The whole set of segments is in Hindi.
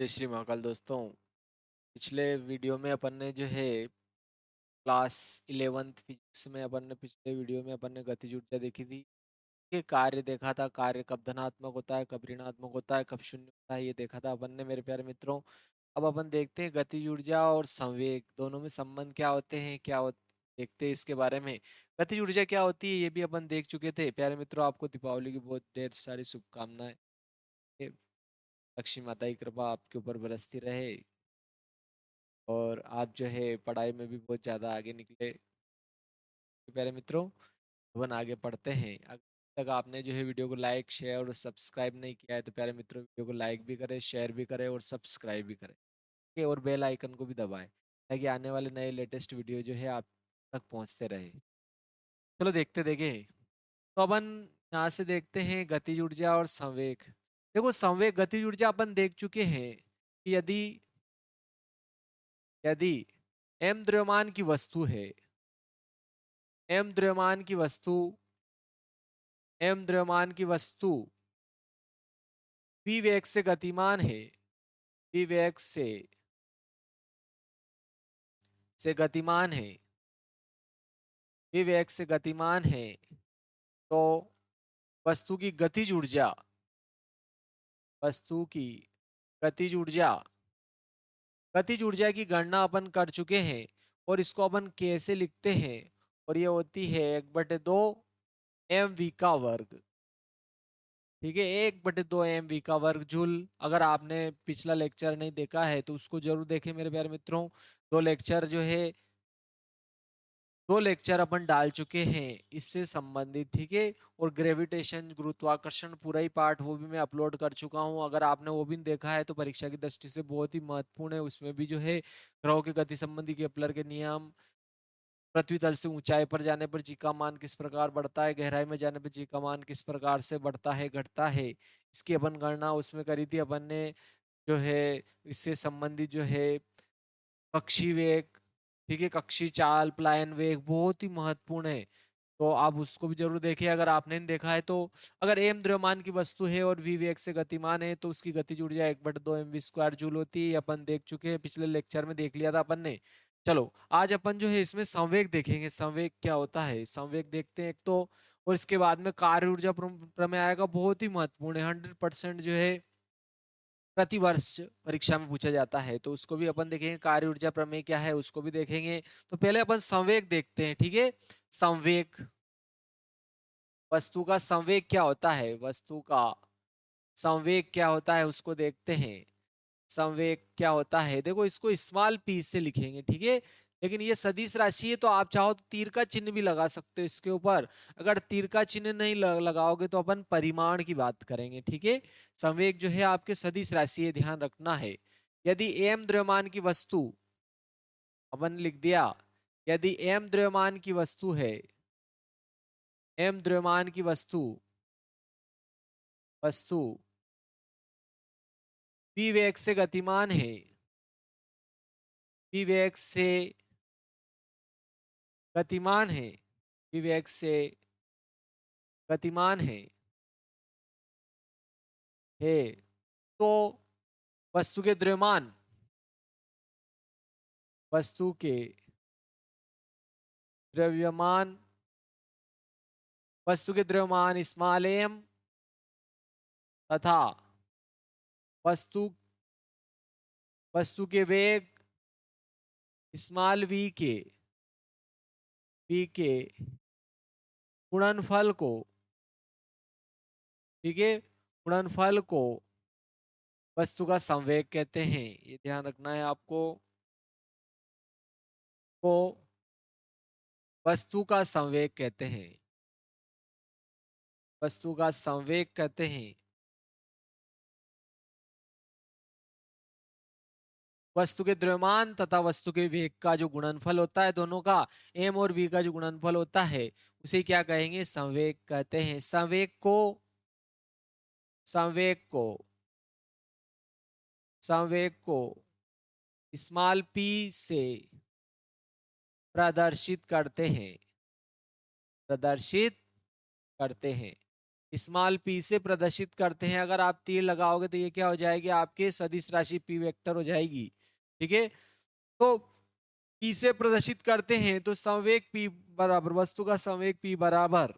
जय श्री महाकाल दोस्तों। पिछले वीडियो में अपन ने जो है क्लास 11th फिजिक्स में अपन ने पिछले वीडियो में अपन ने गतिज ऊर्जा देखी थी। ये कार्य देखा था, कार्य कब धनात्मक होता है, कब ऋणात्मक होता है, कब शून्य होता है, ये देखा था अपन ने मेरे प्यारे मित्रों। अब अपन देखते हैं गतिज ऊर्जा और संवेग दोनों में संबंध क्या होते हैं, देखते हैं इसके बारे में। गतिज ऊर्जा क्या होती है ये भी अपन देख चुके थे प्यारे मित्रों। आपको दीपावली की बहुत ढेर सारी शुभकामनाएं। लक्ष्मी माता की कृपा आपके ऊपर बरसती रहे और आप जो है पढ़ाई में भी बहुत ज़्यादा आगे निकले। तो प्यारे मित्रों, अपन आगे पढ़ते हैं। अगर तक आपने जो है वीडियो को लाइक शेयर और सब्सक्राइब नहीं किया है तो प्यारे मित्रों वीडियो को लाइक भी करें, शेयर भी करें और सब्सक्राइब भी करें। ठीक है? और बेल आइकन को भी दबाएं ताकि आने वाले नए लेटेस्ट वीडियो जो है आप तक पहुंचते रहे। चलो देखते देखें। तो अपन यहाँ से देखते हैं गतिज ऊर्जा और संवेग। देखो संवेग गतिज ऊर्जा अपन देख चुके हैं कि यदि यदि m द्रव्यमान की वस्तु है, m द्रव्यमान की वस्तु m द्रव्यमान की वस्तु v वेग से गतिमान है, v वेग से गतिमान है, v वेग से गतिमान है, तो वस्तु की गतिज ऊर्जा, वस्तु की गतिज ऊर्जा, गतिज ऊर्जा की गणना अपन कर चुके हैं और इसको अपन कैसे लिखते हैं, और ये होती है 1/2 mv का वर्ग। ठीक है, 1/2 mv का वर्ग जूल। अगर आपने पिछला लेक्चर नहीं देखा है तो उसको जरूर देखें मेरे प्यारे मित्रों। दो लेक्चर जो है, दो लेक्चर अपन डाल चुके हैं इससे संबंधित। ठीक है, और ग्रेविटेशन गुरुत्वाकर्षण पूरा ही पार्ट वो भी मैं अपलोड कर चुका हूं। अगर आपने वो भी नहीं देखा है तो परीक्षा की दृष्टि से बहुत ही महत्वपूर्ण है। उसमें भी जो है ग्रहों के गति संबंधी केपलर के नियम, पृथ्वी तल से ऊंचाई पर जाने पर जी का मान किस प्रकार बढ़ता है, गहराई में जाने पर जी का मान किस प्रकार से बढ़ता है घटता है, इसकी अपन गणना उसमें करी थी अपन ने। जो है इससे संबंधित जो है कक्षी वेग, ठीक है, कक्षी चाल, प्लायन वेग बहुत ही महत्वपूर्ण है। तो आप उसको भी जरूर देखिए अगर आपने नहीं देखा है तो। अगर एम द्रव्यमान की वस्तु है और वी वेग से गतिमान है तो उसकी गतिज ऊर्जा 1/2 mv² जूल होती है। ये अपन देख चुके हैं, पिछले लेक्चर में देख लिया था अपन ने। चलो आज अपन जो है इसमें संवेग देखेंगे, संवेग क्या होता है, संवेग देखते हैं एक तो। और इसके बाद में कार्य ऊर्जा प्रमेय आएगा, बहुत ही महत्वपूर्ण है, 100% जो है प्रति वर्ष परीक्षा में पूछा जाता है, तो उसको भी अपन देखेंगे। कार्य ऊर्जा प्रमेय क्या है उसको भी देखेंगे। तो पहले अपन संवेग देखते हैं। ठीक है, संवेग, वस्तु का संवेग क्या होता है, वस्तु का संवेग क्या होता है उसको देखते हैं। संवेग क्या होता है, देखो इसको स्मॉल पी से लिखेंगे। ठीक है, लेकिन ये सदिश राशि है तो आप चाहो तो तीर का चिन्ह भी लगा सकते हो इसके ऊपर। अगर तीर का चिन्ह नहीं लगाओगे तो अपन परिमाण की बात करेंगे। ठीक है, संवेग जो है आपके सदिश राशि है, ध्यान रखना है। यदि एम द्रव्यमान की वस्तु, अपन लिख दिया, यदि एम द्रव्यमान की वस्तु है, एम द्रव्यमान की वस्तु, वस्तु v वेग से गतिमान है, v वेग से गतिमान है, v वेग से गतिमान है तो वस्तु के द्रव्यमान, वस्तु के द्रव्यमान, वस्तु के द्रव्यमान स्मॉल एम तथा वस्तु, वस्तु के वेग स्मॉल वी के गुणनफल को, ठीक है, गुणनफल को वस्तु का संवेग कहते हैं। ये ध्यान रखना है आपको, को वस्तु का संवेग कहते हैं, वस्तु का संवेग कहते हैं। वस्तु के द्रव्यमान तथा वस्तु के वेग का जो गुणनफल होता है दोनों का, एम और वी का जो गुणनफल होता है उसे क्या कहेंगे, संवेग कहते हैं। संवेग को, संवेग को, संवेग को स्मॉल पी से प्रदर्शित करते हैं, प्रदर्शित करते हैं। स्मॉल p से प्रदर्शित करते हैं। अगर आप तीर लगाओगे तो ये क्या हो जाएगी, आपके सदिश राशि p वेक्टर हो जाएगी। ठीक है, तो p से प्रदर्शित करते हैं तो संवेग p बराबर, वस्तु का संवेग p बराबर,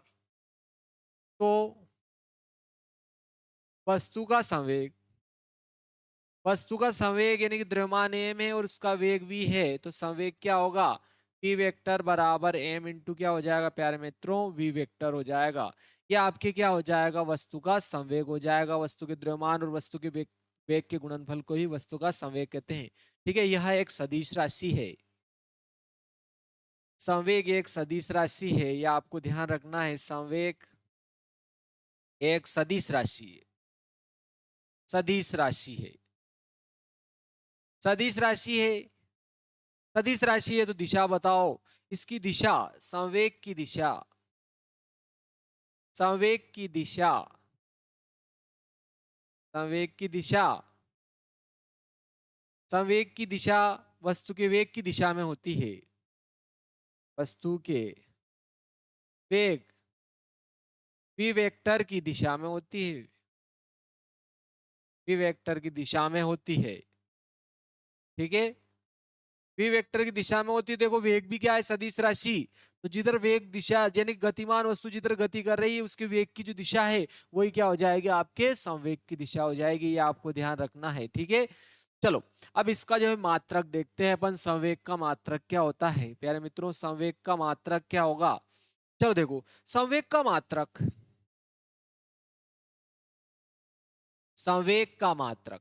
तो वस्तु का संवेग, वस्तु का संवेग यानी कि द्रव्यमान m है और उसका वेग v है, तो संवेग क्या होगा, p वेक्टर बराबर m इंटू क्या हो जाएगा प्यारे मित्रों, v वेक्टर हो जाएगा। ये आपके क्या हो जाएगा, वस्तु का संवेग हो जाएगा। वस्तु के द्रव्यमान और वस्तु के वेग, वेग के गुणनफल को ही वस्तु का संवेग कहते हैं। ठीक है, यह एक सदिश राशि है। संवेग एक सदिश राशि है, यह आपको ध्यान रखना है। संवेग एक सदिश राशि है, सदिश राशि है, सदिश राशि है। सदिश राशि है तो दिशा बताओ। इसकी दिशा, संवेग की दिशा, संवेग की दिशा, संवेग की दिशा, संवेग की दिशा वस्तु के वेग की दिशा में होती है। वस्तु के वेग v वेक्टर की दिशा में होती है, v वेक्टर की दिशा में होती है। ठीक है, v वेक्टर की दिशा में होती है। देखो वेग भी क्या है, सदिश राशि, तो जिधर वेग दिशा यानी गतिमान वस्तु जिधर गति कर रही है उसके वेग की जो दिशा है वही क्या हो जाएगी, आपके संवेग की दिशा हो जाएगी। ये आपको ध्यान रखना है। ठीक है, चलो अब इसका जो है मात्रक देखते हैं अपन। संवेग का मात्रक क्या होता है प्यारे मित्रों, संवेग का मात्रक क्या होगा। चलो देखो, संवेग का मात्रक, संवेग का मात्रक,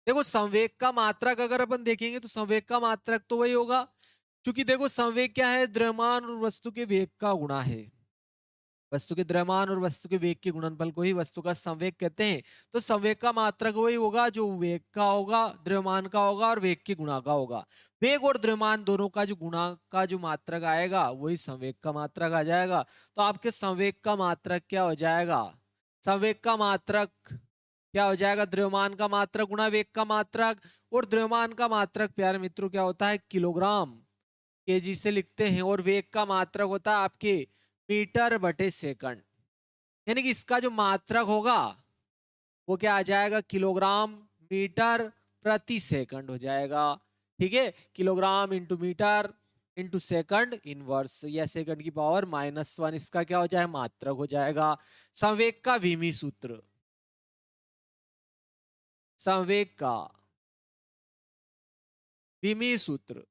देखो संवेग का मात्रक अगर अपन देखेंगे तो संवेग का मात्रक तो वही होगा, क्योंकि देखो संवेग क्या है, द्रव्यमान और वस्तु के वेग का गुणा है। वस्तु के द्रव्यमान और वस्तु के वेग के गुणनफल को ही वस्तु का संवेग कहते हैं। तो संवेग का मात्रक वही होगा जो वेग का होगा, द्रव्यमान का होगा और वेग के गुणा का होगा। वेग और द्रव्यमान दोनों का जो गुणा का जो मात्रक आएगा वही संवेग का मात्रक आ जाएगा। तो आपके संवेग का मात्रक क्या हो जाएगा, संवेग का मात्रक क्या हो जाएगा, द्रव्यमान का मात्रक गुणा वेग का मात्रक। और द्रव्यमान का मात्रक प्यारे मित्रों क्या होता है, किलोग्राम केजी से लिखते हैं। और वेग का मात्रक होता है आपके मीटर बटे सेकंड, यानी कि इसका जो मात्रक होगा वो क्या आ जाएगा, किलोग्राम मीटर प्रति सेकंड हो जाएगा। ठीक है, kilogram into metre into second inverse या सेकंड की पावर -1, इसका क्या हो जाएगा, मात्रक हो जाएगा। संवेग का विमी सूत्र, संवेग का विमी सूत्र,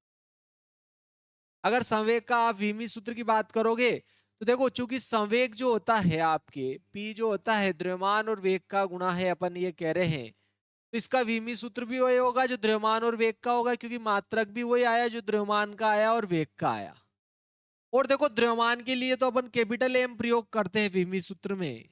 अगर संवेग का आप विमी सूत्र की बात करोगे तो देखो चूंकि संवेग जो होता है आपके p जो होता है द्रव्यमान और वेग का गुणा है, अपन ये कह रहे हैं, तो इसका विमी सूत्र भी वही होगा जो द्रव्यमान और वेग का होगा, क्योंकि मात्रक भी वही आया जो द्रव्यमान का आया और वेग का आया। और देखो द्रव्यमान के लिए तो अपन कैपिटल एम प्रयोग करते हैं विमी सूत्र में।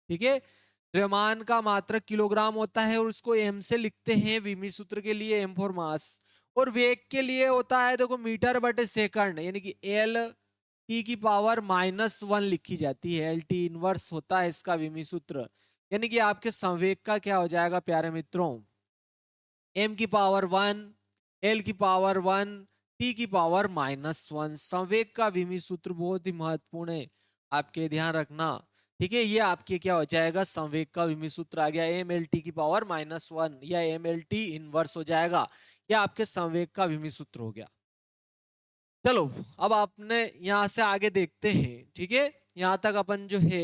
ठीक है, द्रव्यमान का मात्रक किलोग्राम होता है और उसको एम से लिखते हैं विमी सूत्र के लिए, एम फॉर मास। और वेग के लिए होता है देखो मीटर बटे सेकंड, यानी कि एल टी की पावर -1 लिखी जाती है, एल टी इनवर्स होता है इसका विमी सूत्र। यानी कि आपके संवेग का क्या हो जाएगा प्यारे मित्रों, m की पावर 1, l की पावर 1, t की पावर -1। संवेग का विमी सूत्र बहुत ही महत्वपूर्ण है, आपके ध्यान रखना। ठीक है, ये आपके क्या हो जाएगा, संवेग का विमी सूत्र आ गया, एम एल टी की पावर -1 या एम एल टी इनवर्स हो जाएगा। यह आपके संवेग का विमी सूत्र हो गया। चलो अब आपने यहां से आगे देखते हैं। ठीक है, यहां तक अपन जो है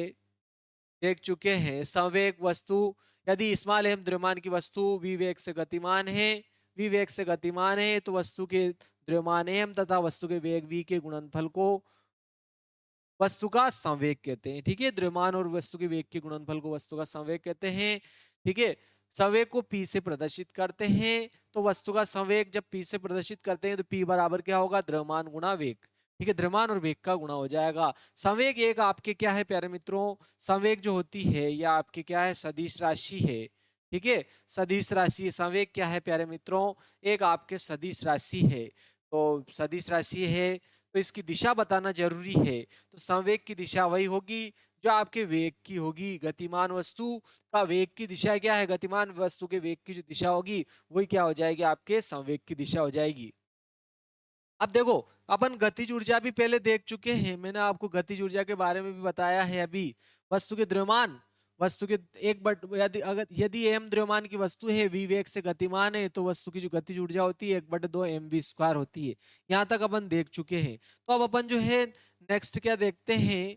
देख चुके हैं। संवेग वस्तु, यदि स्मॉल एम द्रव्यमान की वस्तु v वेग से गतिमान है, v वेग से गतिमान है तो वस्तु के द्रव्यमान एम तथा वस्तु के वेग v के गुणनफल को वस्तु का संवेग कहते हैं। ठीक है, द्रव्यमान और वस्तु के वेग के गुणनफल को वस्तु का संवेग कहते हैं। ठीक है, संवेग को p से प्रदर्शित करते हैं, तो वस्तु का संवेग जब p से प्रदर्शित करते हैं तो p बराबर क्या होगा, द्रव्यमान गुणा वेग। ठीक है, द्रव्यमान और वेग का गुणा हो जाएगा। संवेग एक आपके क्या है प्यारे मित्रों, संवेग जो होती है या आपके क्या है, सदिश राशि है। ठीक है, सदिश राशि, संवेग क्या है प्यारे मित्रों, एक आपके सदिश राशि है। तो सदिश राशि है तो इसकी दिशा बताना जरूरी है। तो संवेग की दिशा वही होगी जो आपके वेग की होगी। गतिमान वस्तु का वेग की दिशा क्या है, गतिमान वस्तु के वेग की जो दिशा होगी वही क्या हो जाएगी, आपके संवेग की दिशा हो जाएगी। अब देखो, अपन गतिज ऊर्जा भी पहले देख चुके हैं, मैंने आपको गतिज ऊर्जा के बारे में भी बताया है अभी। वस्तु के द्रव्यमान, वस्तु के एक बट यदि एम द्रव्यमान की वस्तु है, वी वेग से गतिमान है, तो वस्तु की जो गतिज ऊर्जा होती है 1/2 mv² होती है। यहाँ तक अपन देख चुके हैं। तो अब अपन जो है नेक्स्ट क्या देखते हैं,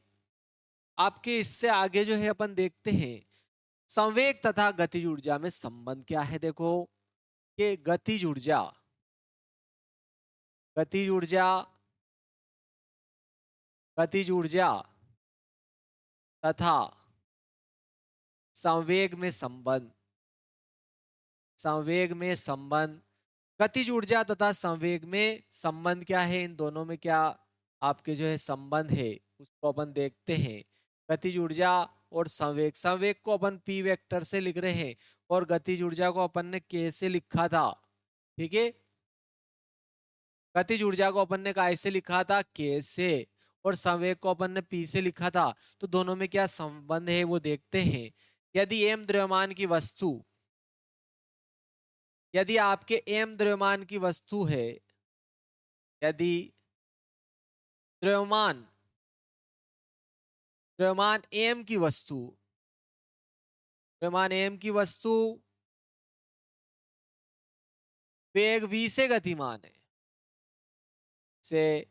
आपके इससे आगे जो है अपन देखते हैं संवेग तथा गतिज ऊर्जा में संबंध क्या है। देखो कि गतिज ऊर्जा, गतिज ऊर्जा, गतिज ऊर्जा तथा संवेग में संबंध, संवेग में संबंध, गतिज ऊर्जा तथा संवेग में संबंध क्या है, इन दोनों में क्या आपके जो है संबंध है उसको अपन देखते हैं। गतिज ऊर्जा और संवेग, संवेग को अपन पी वेक्टर से लिख रहे हैं और गतिज ऊर्जा को अपन ने के से लिखा था। ठीक है, गतिज ऊर्जा को अपन ने काय से लिखा था, के से, और संवेग को अपन ने पी से लिखा था। तो दोनों में क्या संबंध है वो देखते हैं। यदि एम द्रव्यमान की वस्तु, यदि आपके एम द्रव्यमान की वस्तु है, यदि द्रव्यमान, द्रव्यमान एम की वस्तु, द्रव्यमान एम की वस्तु वेग v से गतिमान है, से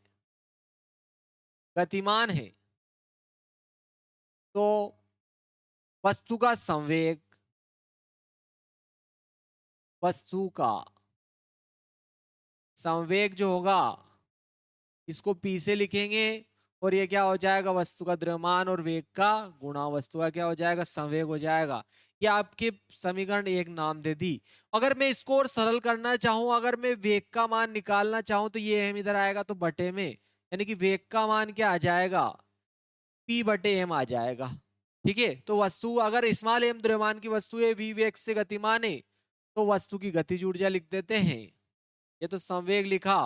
गतिमान है, तो वस्तु का संवेग, वस्तु का संवेग जो होगा इसको p से लिखेंगे, और ये क्या हो जाएगा, वस्तु का द्रव्यमान और वेग का गुणा वस्तु का क्या हो जाएगा, संवेग हो जाएगा। ये आपके समीकरण एक नाम दे दी। अगर मैं इसको और सरल करना चाहूं, अगर मैं वेग का मान निकालना चाहूं, तो ये m इधर आएगा तो बटे में, यानी कि वेग का मान क्या आ जाएगा, p/m आ जाएगा। ठीक है, तो वस्तु अगर स्मॉल m द्रव्यमान की वस्तु है, v वेग से गतिमान है, तो वस्तु की गतिज ऊर्जा लिख देते हैं। ये तो संवेग लिखा,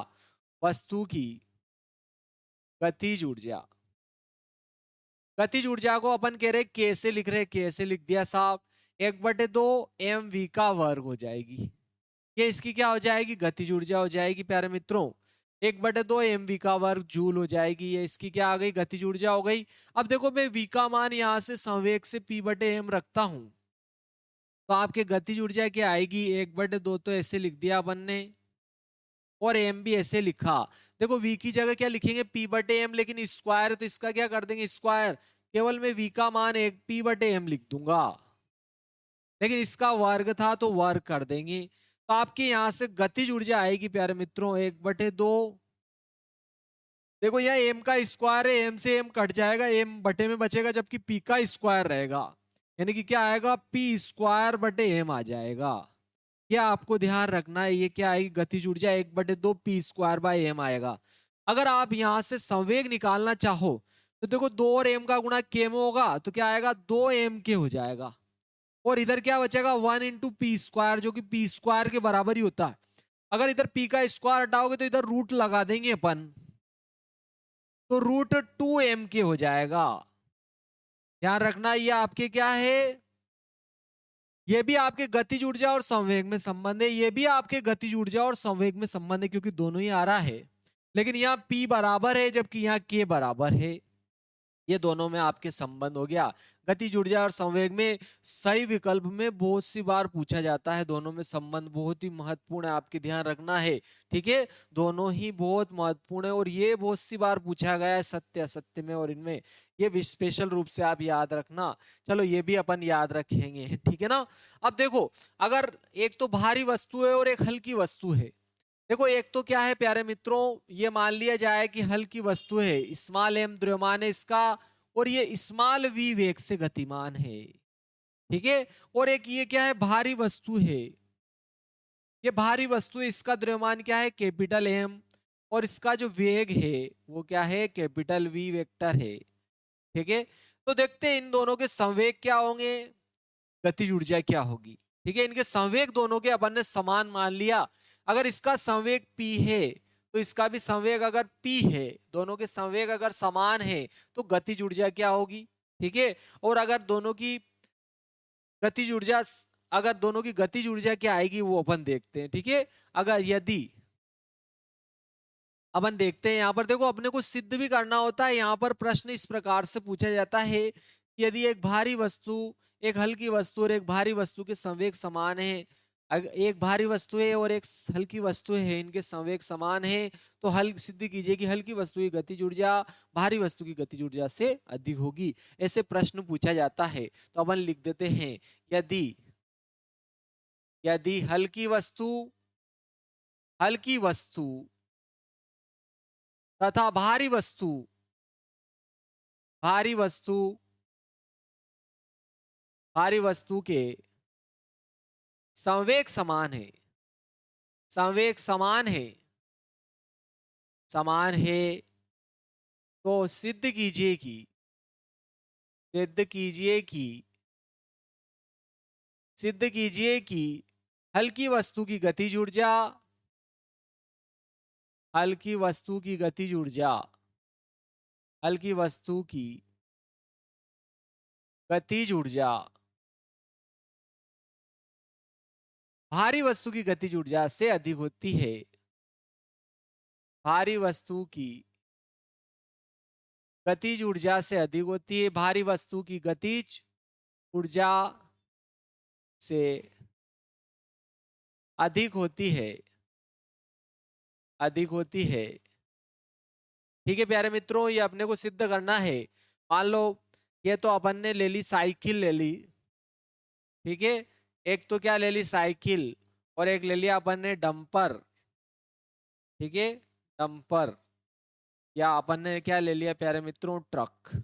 वस्तु की गतिज ऊर्जा, गतिज ऊर्जा को अपन कह रहे के से लिख रहे, के से लिख दिया साहब, 1/2 mv का वर्ग हो जाएगी। ये इसकी क्या हो जाएगी, गतिज ऊर्जा हो जाएगी प्यारे मित्रों। 1/2 mv का वर्ग जूल हो जाएगी, ये इसकी क्या आ गई, गतिज ऊर्जा हो गई। अब देखो मैं v का मान यहाँ से संवेग से p/m रखता हूं, तो आपके गतिज ऊर्जा क्या आएगी, 1/2 तो ऐसे लिख दिया अपन ने, और m भी ऐसे लिखा। देखो v की जगह क्या लिखेंगे, p/m, लेकिन स्क्वायर तो इसका क्या कर देंगे, स्क्वायर, केवल मैं v का मान एक p/m लिख दूंगा, लेकिन इसका वर्ग था तो वर्ग कर देंगे। तो आपके यहां से गतिज ऊर्जा आएगी प्यारे मित्रों 1/2, देखो यह m का स्क्वायर है, m से m कट जाएगा, m बटे में बचेगा, जबकि p का स्क्वायर रहेगा, यानी कि क्या आएगा, p²/m आ जाएगा। यह आपको ध्यान रखना है, ये क्या आएगी, गतिज ऊर्जा 1/2 p²/m आएगा। अगर आप यहां से संवेग निकालना चाहो, तो देखो 2 और m का गुणा k में होगा, तो क्या आएगा, 2m k हो जाएगा, और इधर क्या बचेगा, 1 × p², जो कि p² के बराबर ही होता है। अगर इधर p का स्क्वायर हटाओगे तो इधर रूट लगा देंगे अपन, तो √2m k हो जाएगा। ध्यान रखना, ये आपके क्या है, ये भी आपके गतिज ऊर्जा और संवेग में संबंध है, ये भी आपके गतिज ऊर्जा और संवेग में संबंध है, क्योंकि दोनों ही आ रहा है, लेकिन यहाँ p बराबर है जबकि यहाँ k बराबर है। ये दोनों में आपके संबंध हो गया। गतिज ऊर्जा और संवेग में सही विकल्प में बहुत सी बार पूछा जाता है, दोनों में संबंध बहुत ही महत्वपूर्ण है, आपके ध्यान रखना है। ठीक है, दोनों ही बहुत महत्वपूर्ण है, और ये बहुत सी बार पूछा गया है सत्य असत्य में, और इनमें ये भी स्पेशल रूप से आप याद रखना। चलो ये भी अपन याद रखेंगे, ठीक है ना। अब देखो, अगर एक तो भारी वस्तु है और एक हल्की वस्तु है, देखो एक तो क्या है प्यारे मित्रों, ये मान लिया जाए कि हल्की वस्तु है, स्मॉल m द्रव्यमान है इसका, और ये स्मॉल v वेग से गतिमान है। ठीक है, और एक ये क्या है, भारी वस्तु है, ये भारी वस्तु है, इसका द्रव्यमान क्या है, कैपिटल M, और इसका जो वेग है वो क्या है, कैपिटल V वेक्टर है। ठीक है, तो देखते हैं इन दोनों के संवेग क्या होंगे, गतिज ऊर्जा क्या होगी। ठीक है, इनके संवेग दोनों के अपन ने समान मान लिया। अगर इसका संवेग p है तो इसका भी संवेग अगर p है, दोनों के संवेग अगर समान है, तो गतिज ऊर्जा क्या होगी। ठीक है, और अगर दोनों की गतिज ऊर्जा, अगर दोनों की गतिज ऊर्जा क्या आएगी वो अपन देखते हैं। ठीक है, अगर यदि अपन देखते हैं यहाँ पर, देखो अपने को सिद्ध भी करना होता है। यहाँ पर प्रश्न इस प्रकार से पूछा जाता है कि यदि एक भारी वस्तु, एक हल्की वस्तु और एक भारी वस्तु के संवेग समान है, एक भारी वस्तु है और एक हल्की वस्तु है, इनके संवेग समान है, तो हल सिद्ध कीजिए कि हल्की वस्तु की गतिज ऊर्जा भारी वस्तु की गतिज ऊर्जा से अधिक होगी। ऐसे प्रश्न पूछा जाता है। तो अपन लिख देते हैं, यदि यदि हल्की वस्तु तथा भारी वस्तु भारी वस्तु के संवेग समान है, संवेग समान है, तो सिद्ध कीजिए कि सिद्ध कीजिए कि हल्की वस्तु की गतिज ऊर्जा हल्की वस्तु की गतिज ऊर्जा हल्की वस्तु की गतिज ऊर्जा भारी वस्तु की गतिज ऊर्जा से अधिक होती है। भारी वस्तु की गतिज ऊर्जा से अधिक होती है। भारी वस्तु की गतिज ऊर्जा से अधिक होती है, अधिक होती है। ठीक है प्यारे मित्रों, ये अपने को सिद्ध करना है। मान लो ये तो अपन ने ले ली, साइकिल ले ली, ठीक है। एक तो क्या ले ली, साइकिल, और एक ले लिया अपन ने डंपर, ठीक है, डंपर। या अपन ने क्या ले लिया प्यारे मित्रों, ट्रक,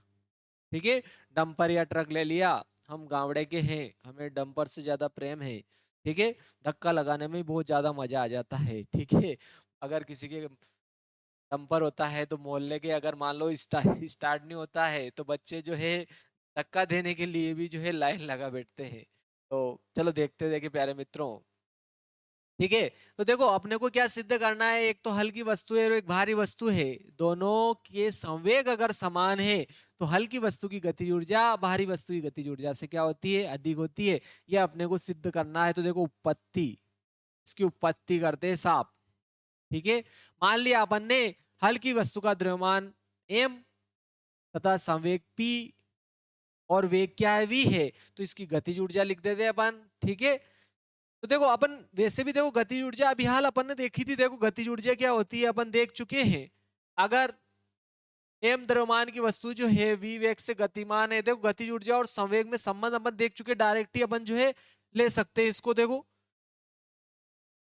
ठीक है। डंपर या ट्रक ले लिया। हम गावड़े के हैं, हमें डंपर से ज्यादा प्रेम है, ठीक है। धक्का लगाने में बहुत ज्यादा मजा आ जाता है, ठीक है। अगर किसी के डंपर होता है तो मोहल्ले के अगर मान लो स्टार्ट नहीं होता है तो बच्चे जो है धक्का देने के लिए भी जो है लाइन लगा बैठते हैं। तो चलो देखते देखे प्यारे मित्रों, ठीक है। तो देखो अपने को क्या सिद्ध करना है, एक तो हल्की वस्तु है और एक भारी वस्तु है, दोनों के संवेग अगर समान है तो हल्की वस्तु की गतिज ऊर्जा भारी वस्तु की गतिज ऊर्जा से क्या होती है, अधिक होती है। यह अपने को सिद्ध करना है। तो देखो उत्पत्ति, इसकी उत्पत्ति करते हैं साफ, ठीक है। मान लिया अपन ने हल्की वस्तु का द्रव्यमान m तथा संवेग p और वेग क्या है v है, तो इसकी गतिज ऊर्जा लिख देते हैं अपन, ठीक है। तो देखो अपन वैसे भी देखो गतिज ऊर्जा अभी हाल अपन ने देखी थी। देखो गतिज ऊर्जा क्या होती है अपन देख चुके हैं। अगर m द्रव्यमान की वस्तु जो है v वेग से गतिमान है, देखो गतिज ऊर्जा और संवेग में संबंध अपन देख चुके, डायरेक्ट ही अपन जो है ले सकते हैं इसको। देखो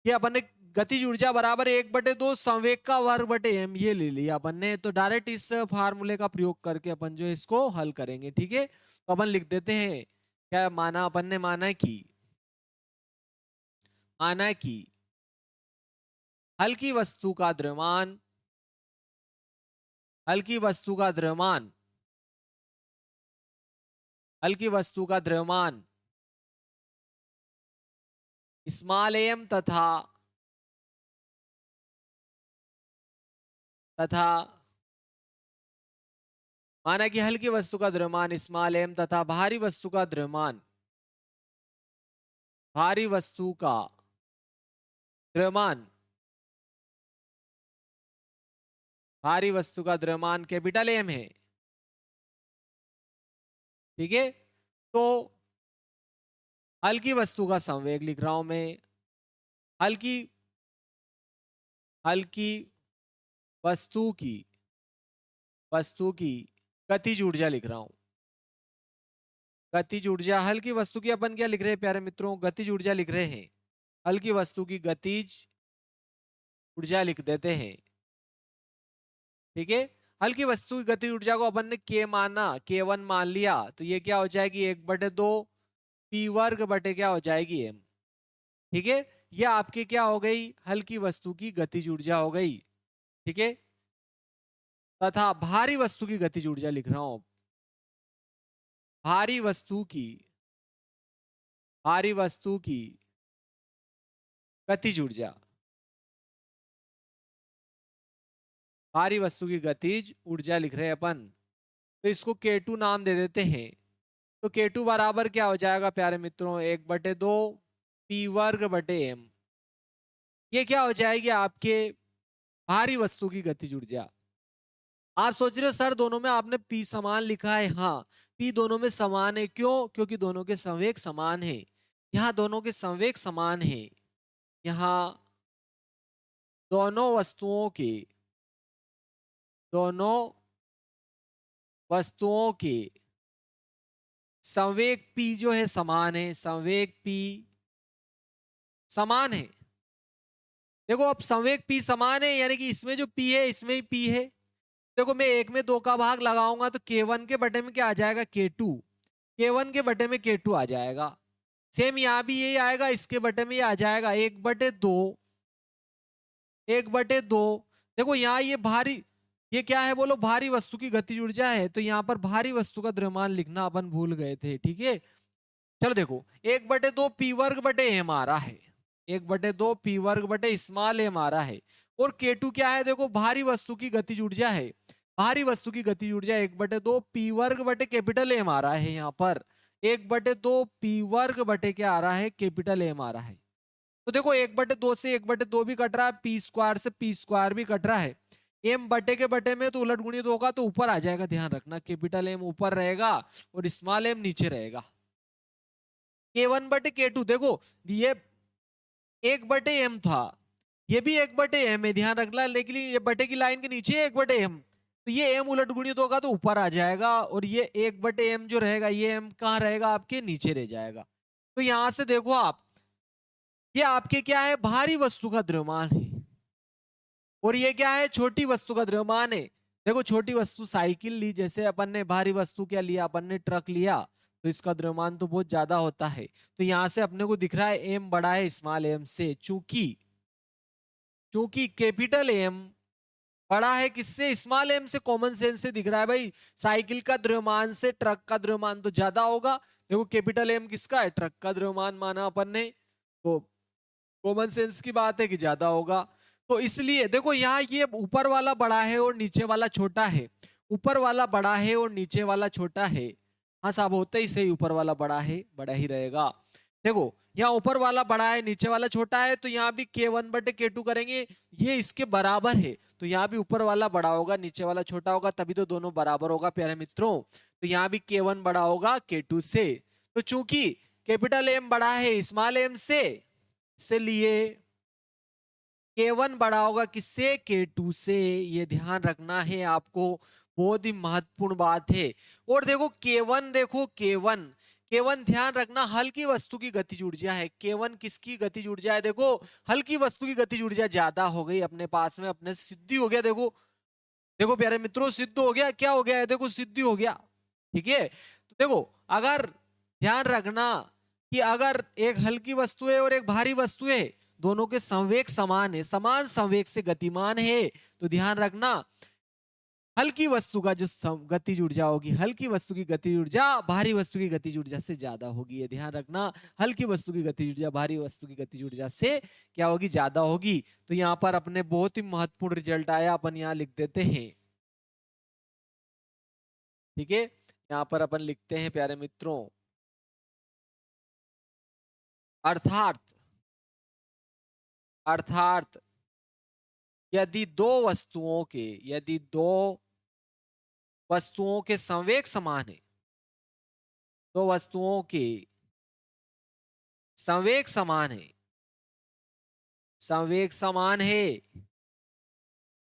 ये अपन ने गतिज ऊर्जा बराबर 1/2 संवेग का वर्ग बटे m ये ले लिया अपन ने। तो डायरेक्ट इस फार्मूले का प्रयोग करके अपन जो इसको हल करेंगे, ठीक है। तो अपन लिख देते हैं, क्या माना अपन ने, माना कि हल्की वस्तु का द्रव्यमान हल्की वस्तु का द्रव्यमान हल्की वस्तु का द्रव्यमान स्मॉल m तथा माना कि हल्की वस्तु का द्रव्यमान स्मॉल m तथा भारी वस्तु का द्रव्यमान भारी वस्तु का द्रव्यमान भारी वस्तु का द्रव्यमान कैपिटल M है, ठीक है। तो हल्की वस्तु का संवेग लिख रहा हूं मैं, हल्की हल्की वस्तु की गतिज ऊर्जा लिख रहा हूं। गतिज ऊर्जा हल्की वस्तु की अपन क्या लिख रहे हैं प्यारे मित्रों, गतिज ऊर्जा लिख रहे हैं। हल्की वस्तु की गतिज ऊर्जा लिख देते हैं, ठीक है। हल्की वस्तु की गतिज ऊर्जा को अपन ने के माना, k1 मान लिया, तो ये क्या हो जाएगी 1/2 p वर्ग बटे क्या हो जाएगी m, ठीक है। यह आपकी क्या हो गई, हल्की वस्तु की गतिज ऊर्जा हो गई, ठीक है। तथा भारी वस्तु की गतिज ऊर्जा लिख रहा हूं। भारी वस्तु की गतिज ऊर्जा भारी वस्तु की गतिज ऊर्जा लिख रहे हैं अपन। तो इसको K2 नाम दे देते हैं। तो K2 बराबर क्या हो जाएगा प्यारे मित्रों, 1/2 p वर्ग बटे m। ये क्या हो जाएगी आपके भारी वस्तु की गतिज ऊर्जा। आप सोच रहे हो सर दोनों में आपने P समान लिखा है। हाँ, P दोनों में समान है। क्यों? क्योंकि दोनों के संवेग समान है। यहाँ दोनों के संवेग समान है। यहाँ दोनों वस्तुओं के संवेग P जो है समान है। संवेग P समान है। देखो अब संवेग P समान है यानी कि इसमें जो P है इसमें ही P है। देखो मैं एक में दो का भाग लगाऊंगा तो K1 के बटे में क्या आ जाएगा? K2। K1 के बटे में K2 आ जाएगा। सेम यहां भी यही आएगा, इसके बटे में ये आ जाएगा 1/2। 1/2। देखो यहाँ ये भारी, ये क्या है बोलो? भारी वस्तु की गतिज ऊर्जा है। तो यहाँ पर भारी वस्तु का द्रव्यमान लिखना अपन भूल गए थे। ठीक है, चलो देखो 1/2 P वर्ग बटे M आ रहा है। 1/2 P वर्ग बटे स्मॉल m आ रहा है। और K2 क्या है? देखो भारी वस्तु की गतिज ऊर्जा है। भारी वस्तु की गतिज ऊर्जा 1/2 P वर्ग बटे कैपिटल M आ रहा है। यहाँ पर 1/2 P वर्ग बटे क्या आ रहा है? कैपिटल M आ रहा है। तो देखो 1/2 से 1/2 भी कट रहा है, P स्क्वायर से P स्क्वायर भी कट रहा है। M बटे के बटे में तो उलट गुणित होगा तो ऊपर आ जाएगा। ध्यान रखना कैपिटल M ऊपर रहेगा और स्मॉल m नीचे रहेगा। K1/K2 देखो ये 1/m था, ये भी 1/m है। ध्यान रखना, लेकिन ये बटे की लाइन के नीचे 1/m, तो ये m उलट गुणित होगा तो ऊपर आ जाएगा और ये 1/m जो रहेगा ये m कहाँ रहेगा? आपके नीचे रह जाएगा। तो यहां से देखो आप, ये आपके क्या है? भारी वस्तु का द्रव्यमान है। और ये क्या है? छोटी वस्तु का द्रव्यमान है। देखो छोटी वस्तु साइकिल ली, जैसे अपन ने भारी वस्तु क्या लिया? अपन ने ट्रक लिया, तो इसका द्रव्यमान तो बहुत ज्यादा होता है। तो यहां से अपने को दिख रहा है एम बड़ा है स्मॉल एम से। चूंकि चूंकि कैपिटल एम बड़ा है किससे? स्मॉल एम से। कॉमन सेंस से दिख रहा है भाई, साइकिल का द्रव्यमान से ट्रक का द्रव्यमान तो ज्यादा होगा। देखो कैपिटल एम किसका है? ट्रक का द्रव्यमान माना अपन ने, तो कॉमन सेंस की बात है कि ज्यादा होगा। तो इसलिए देखो यहाँ ये ऊपर वाला बड़ा है और नीचे वाला छोटा है। ऊपर वाला बड़ा है और नीचे वाला छोटा है। हाँ साहब, होता ही सही, ऊपर वाला बड़ा है, बड़ा ही रहेगा। देखो यहाँ ऊपर वाला बड़ा है, नीचे वाला छोटा है, तो यहाँ भी K1/K2 करेंगे, ये इसके बराबर है। तो यहाँ भी ऊपर वाला बड़ा होगा, नीचे वाला छोटा होगा, तभी तो दोनों बराबर होगा प्यारे मित्रों। तो यहाँ भी K1 बड़ा होगा K2 से। तो चूंकि कैपिटल एम बड़ा है स्मॉल एम से, इसलिए K1 बड़ा होगा किससे? K2 से। ये ध्यान रखना है आपको, बहुत ही महत्वपूर्ण बात है। और देखो K1, देखो K1 ध्यान रखना हल्की वस्तु की गतिज ऊर्जा है। K1 किसकी गतिज ऊर्जा है? देखो हल्की वस्तु की गतिज ऊर्जा ज्यादा हो गई अपने पास में, अपने सिद्धि हो गया। देखो देखो प्यारे मित्रों, सिद्ध हो गया। क्या हो गया है? देखो सिद्धि हो गया। ठीक है, तो देखो अगर ध्यान रखना कि अगर एक हल्की वस्तु है और एक भारी वस्तु है, दोनों के संवेग समान है, समान संवेग से गतिमान है, तो ध्यान रखना हल्की वस्तु का जो गतिज ऊर्जा होगी, हल्की वस्तु की गतिज ऊर्जा भारी वस्तु की गतिज ऊर्जा से ज्यादा होगी। ये ध्यान रखना, हल्की वस्तु की गतिज ऊर्जा भारी वस्तु की गतिज ऊर्जा से क्या होगी? ज्यादा होगी। तो यहाँ पर अपने बहुत ही महत्वपूर्ण रिजल्ट आया, अपन यहाँ लिख देते हैं। ठीक है, यहाँ पर अपन लिखते हैं प्यारे मित्रों, अर्थात अर्थात यदि दो वस्तुओं के संवेग समान है, दो वस्तुओं के संवेग समान है, संवेग समान है,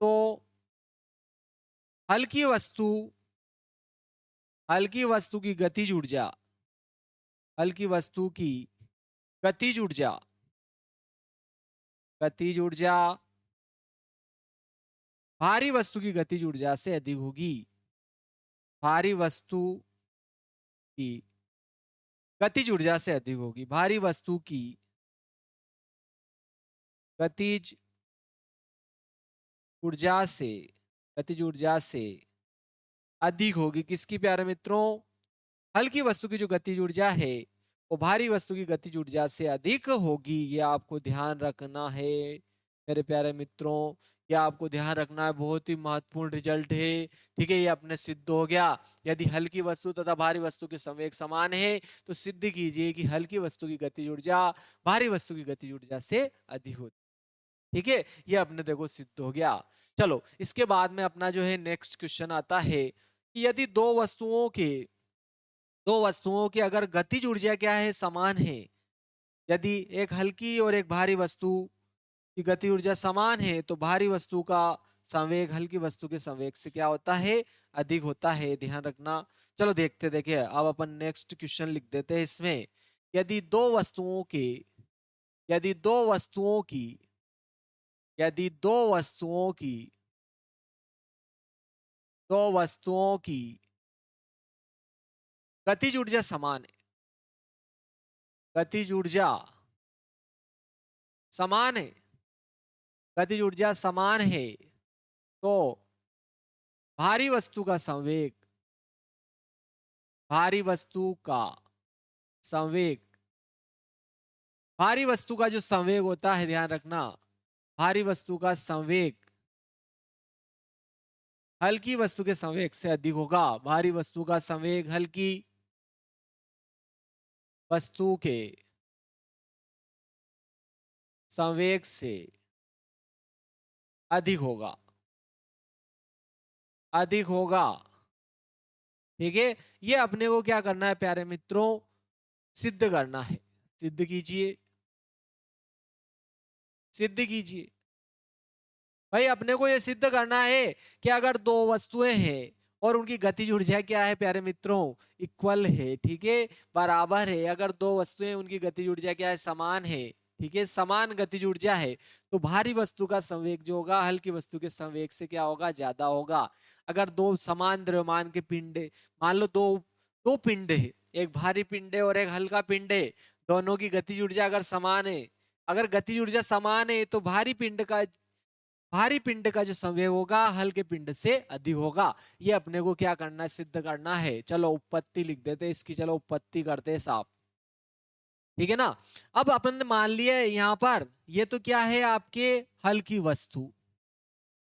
तो हल्की वस्तु हल्की वस्तु की गतिज ऊर्जा हल्की वस्तु की गतिज ऊर्जा गतिज ऊर्जा भारी वस्तु की गतिज ऊर्जा से अधिक होगी। भारी वस्तु की गतिज ऊर्जा से अधिक होगी। भारी वस्तु की गतिज ऊर्जा से गतिज ऊर्जा से अधिक होगी। किसकी प्यारे मित्रों? हल्की वस्तु की जो गतिज ऊर्जा है वो भारी वस्तु की गतिज ऊर्जा से अधिक होगी। ये आपको ध्यान रखना है मेरे प्यारे मित्रों, ये आपको ध्यान रखना है, बहुत ही महत्वपूर्ण रिजल्ट है। ठीक है, ये अपने सिद्ध हो गया। यदि हल्की वस्तु तथा भारी वस्तु के संवेग समान है तो सिद्ध कीजिए कि हल्की वस्तु की गतिज ऊर्जा भारी वस्तु की गतिज ऊर्जा से अधिक होती है। ठीक है, ये अपने देखो सिद्ध हो गया। चलो इसके बाद में अपना जो है नेक्स्ट क्वेश्चन आता है कि यदि दो वस्तुओं की अगर गतिज ऊर्जा क्या है, समान है। यदि एक हल्की और एक भारी वस्तु की गति ऊर्जा समान है तो भारी वस्तु का संवेग हल्की वस्तु के संवेग से क्या होता है, अधिक होता है, ध्यान रखना। चलो देखते देखिए, अब अपन नेक्स्ट क्वेश्चन लिख देते हैं इसमें। यदि दो वस्तुओं के यदि दो वस्तुओं की यदि दो वस्तुओं की गतिज ऊर्जा समान है, गतिज ऊर्जा समान है गतिज ऊर्जा समान है, तो भारी वस्तु का संवेग भारी वस्तु का संवेग भारी वस्तु का जो संवेग होता है, ध्यान रखना, भारी वस्तु का संवेग हल्की वस्तु के संवेग से अधिक होगा। भारी वस्तु का संवेग हल्की वस्तु के संवेग से अधिक होगा, अधिक होगा। ठीक है, ये अपने को क्या करना है प्यारे मित्रों, सिद्ध करना है। सिद्ध कीजिए, सिद्ध कीजिए भाई। अपने को ये सिद्ध करना है कि अगर दो वस्तुएं हैं और उनकी गतिज ऊर्जा क्या है प्यारे मित्रों, इक्वल है। ठीक है, बराबर है। अगर दो वस्तुएं उनकी गतिज ऊर्जा क्या है, समान है। ठीक है, समान गतिज ऊर्जा है तो भारी वस्तु का संवेग जो होगा हल्की वस्तु के संवेग से क्या होगा, ज्यादा होगा। अगर दो समान द्रव्यमान के पिंड, मान लो दो दो पिंड है, एक भारी पिंड है और एक हल्का पिंड है, दोनों की गतिज ऊर्जा अगर समान है, अगर गतिज ऊर्जा समान है तो भारी पिंड का जो संवेग होगा हल्के पिंड से अधिक होगा। ये अपने को क्या करना है, सिद्ध करना है। चलो उत्पत्ति लिख देते हैं इसकी, चलो उत्पत्ति करते हैं साहब। ठीक है ना। अब अपन ने मान लिया यहाँ पर ये तो क्या है, आपके हल्की वस्तु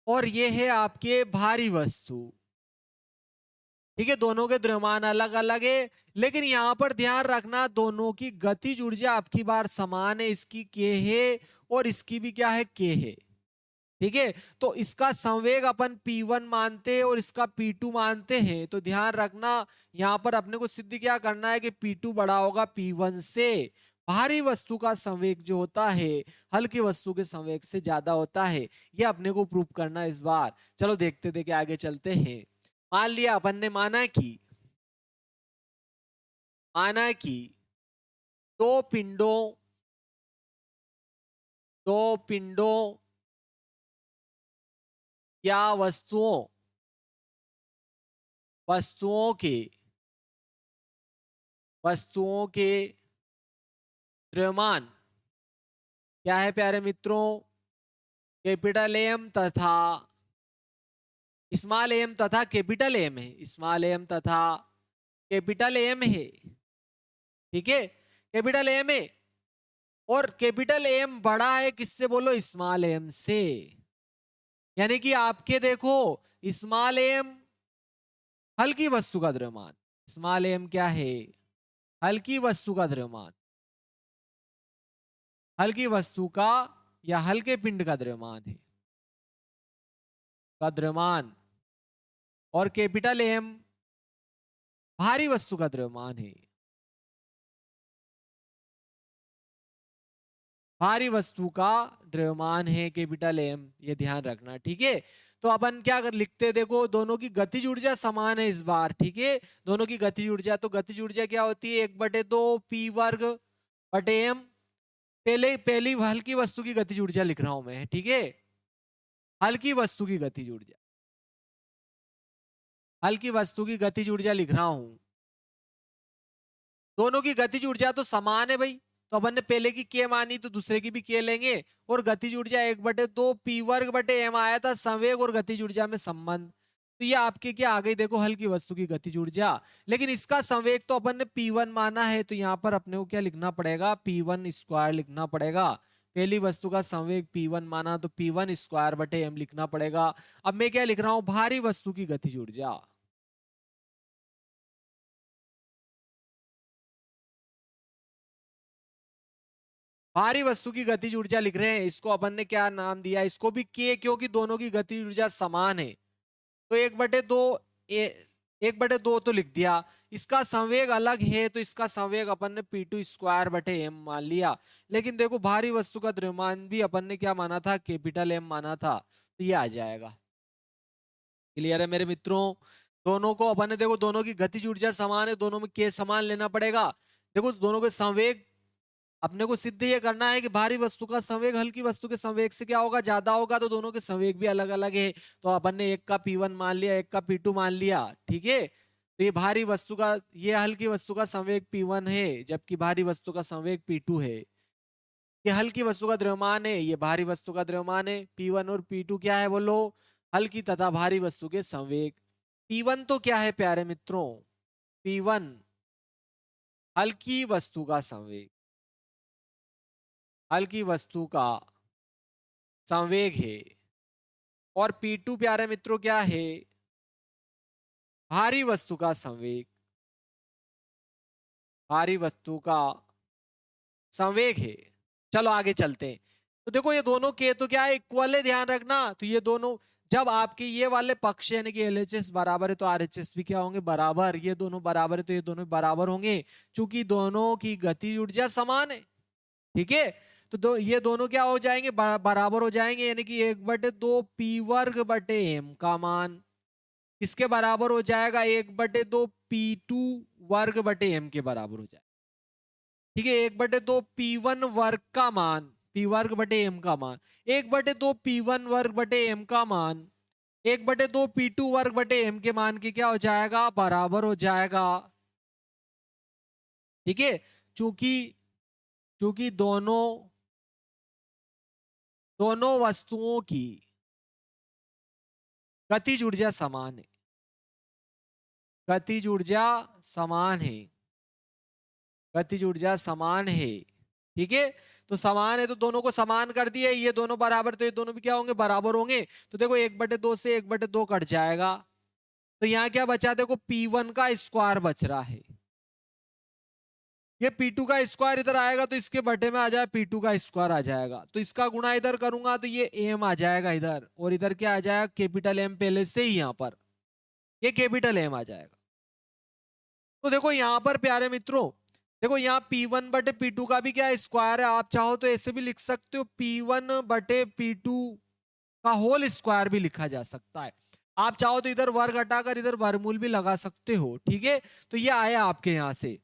और ये है आपके भारी वस्तु। ठीक है, दोनों के द्रव्यमान अलग अलग है, लेकिन यहाँ पर ध्यान रखना दोनों की गतिज ऊर्जा आपकी बार समान है। इसकी के है और इसकी भी क्या है, के है। ठीक है, तो इसका संवेग अपन P1 मानते हैं और इसका P2 मानते हैं। तो ध्यान रखना यहां पर अपने को सिद्ध क्या करना है कि P2 बड़ा होगा P1 से। भारी वस्तु का संवेग जो होता है हल्की वस्तु के संवेग से ज्यादा होता है। ये अपने को प्रूव करना है इस बार। चलो देखते देखते आगे चलते हैं। मान लिया अपन ने माना कि दो पिंडों दो पिंडों या वस्तुओं के द्रव्यमान क्या है प्यारे मित्रों, कैपिटल एम तथा स्मॉल एम तथा कैपिटल एम है। स्मॉल एम तथा कैपिटल एम है। ठीक है, कैपिटल एम है और कैपिटल एम बड़ा है किससे, बोलो, स्मॉल एम से। यानी कि आपके देखो स्मॉल एम हल्की वस्तु का द्रव्यमान, स्मॉल एम क्या है, हल्की वस्तु का द्रव्यमान, हल्की वस्तु का या हल्के पिंड का द्रव्यमान है, का द्रव्यमान। और कैपिटल एम भारी वस्तु का द्रव्यमान है, भारी वस्तु का द्रव्यमान है कैपिटल एम। ये ध्यान रखना। ठीक है, तो अपन क्या कर लिखते हैं, देखो दोनों की गतिज ऊर्जा समान है इस बार। ठीक है, दोनों की गतिज ऊर्जा, तो गतिज ऊर्जा क्या होती है, 1/2 P वर्ग बटे एम। पहली हल्की वस्तु की गतिज ऊर्जा लिख रहा हूं मैं। ठीक है, हल्की वस्तु की गतिज ऊर्जा, हल्की वस्तु की गतिज ऊर्जा लिख रहा हूं। दोनों की गतिज ऊर्जा तो समान है भाई, तो अपन ने पहले की के मानी तो दूसरे की भी के लेंगे। और गतिज ऊर्जा 1/2 P वर्ग बटे एम आया था, संवेग और गतिज ऊर्जा में संबंध। तो ये आपके क्या आ गई, देखो हल्की वस्तु की गतिज ऊर्जा। लेकिन इसका संवेग तो अपन ने P1 माना है, तो यहाँ पर अपने को क्या लिखना पड़ेगा, P1 स्क्वायर लिखना पड़ेगा। पहली वस्तु का संवेग P1 माना तो P1 स्क्वायर बटे एम लिखना पड़ेगा। अब मैं क्या लिख रहा हूं, भारी वस्तु की गतिज ऊर्जा। भारी वस्तु की गतिज ऊर्जा लिख रहे हैं, इसको अपन ने क्या नाम दिया, इसको भी के, क्योंकि दोनों की गतिज ऊर्जा समान है तो 1/2 1/2 तो लिख दिया। इसका संवेग अलग है तो इसका संवेग अपन ने p2 स्क्वायर/m मान लिया। लेकिन देखो भारी वस्तु का द्रव्यमान भी अपन ने क्या माना था, कैपिटल M माना था, तो ये आ जाएगा। क्लियर है मेरे मित्रों? दोनों को अपन ने देखो, दोनों की गतिज ऊर्जा समान है, दोनों में के समान लेना पड़ेगा। देखो दोनों के संवेग अपने को सिद्ध ये करना है कि भारी वस्तु का संवेग हल्की वस्तु के संवेग से क्या होगा, ज्यादा होगा, तो दोनों के संवेग भी अलग अलग है। तो अपन ने एक का P1 मान लिया, एक का P2 मान लिया, ठीक है। तो ये भारी वस्तु का, ये हल्की वस्तु का संवेग P1 है, जबकि भारी वस्तु का संवेग P2 है। ये हल्की वस्तु का द्रव्यमान है, ये भारी वस्तु का द्रव्यमान है। P1 और P2 क्या है बोलो, हल्की तथा भारी वस्तु के संवेग। P1 तो क्या है प्यारे मित्रों, P1 हल्की वस्तु का संवेग, हल्की वस्तु का संवेग है। और P2 प्यारे मित्रों क्या है, भारी वस्तु का संवेग, भारी वस्तु का संवेग है। चलो आगे चलते हैं। तो देखो ये दोनों के तो क्या है, इक्वल है, ध्यान रखना। तो ये दोनों जब आपके ये वाले पक्ष यानी कि LHS बराबर है तो RHS भी क्या होंगे, बराबर। ये दोनों बराबर है तो ये दोनों बराबर होंगे, क्योंकि दोनों की गति ऊर्जा समान है, ठीक है। तो ये दोनों क्या हो जाएंगे, बराबर हो जाएंगे, यानी कि 1/2 P वर्ग/m का मान किसके बराबर हो जाएगा, 1/2 P2 वर्ग/m के बराबर हो जाएगा, ठीक है। 1/2 P1 वर्ग का मान, P वर्ग/m का मान, 1/2 P1 वर्ग/m का मान 1/2 P2 वर्ग/m के मान के क्या हो जाएगा, बराबर हो जाएगा, ठीक है। चूंकि चूंकि दोनों दोनों वस्तुओं की गतिज ऊर्जा समान है, गतिज ऊर्जा समान है, गतिज ऊर्जा समान है, ठीक है। तो समान है तो दोनों को समान कर दिए, ये दोनों बराबर, तो ये दोनों भी क्या होंगे, बराबर होंगे। तो देखो 1/2 से 1/2 कट जाएगा, तो यहाँ क्या बचा, देखो P1 का स्क्वायर बच रहा है। ये P2 का स्क्वायर इधर आएगा तो इसके बटे में आ जाए P2 का स्क्वायर आ जाएगा, तो इसका गुणा इधर करूंगा तो ये M आ जाएगा इधर, और इधर क्या आ जाएगा, कैपिटल M पहले से ही यहाँ पर, ये कैपिटल M आ जाएगा। तो देखो यहाँ पर प्यारे मित्रों, देखो यहाँ P1/P2 का भी क्या स्क्वायर है, आप चाहो तो ऐसे भी लिख सकते हो, P1/P2 का होल स्क्वायर भी लिखा जा सकता है। आप चाहो तो इधर वर्ग हटाकर इधर वर्गमूल भी लगा सकते हो, ठीक है। तो ये आया आपके यहां से।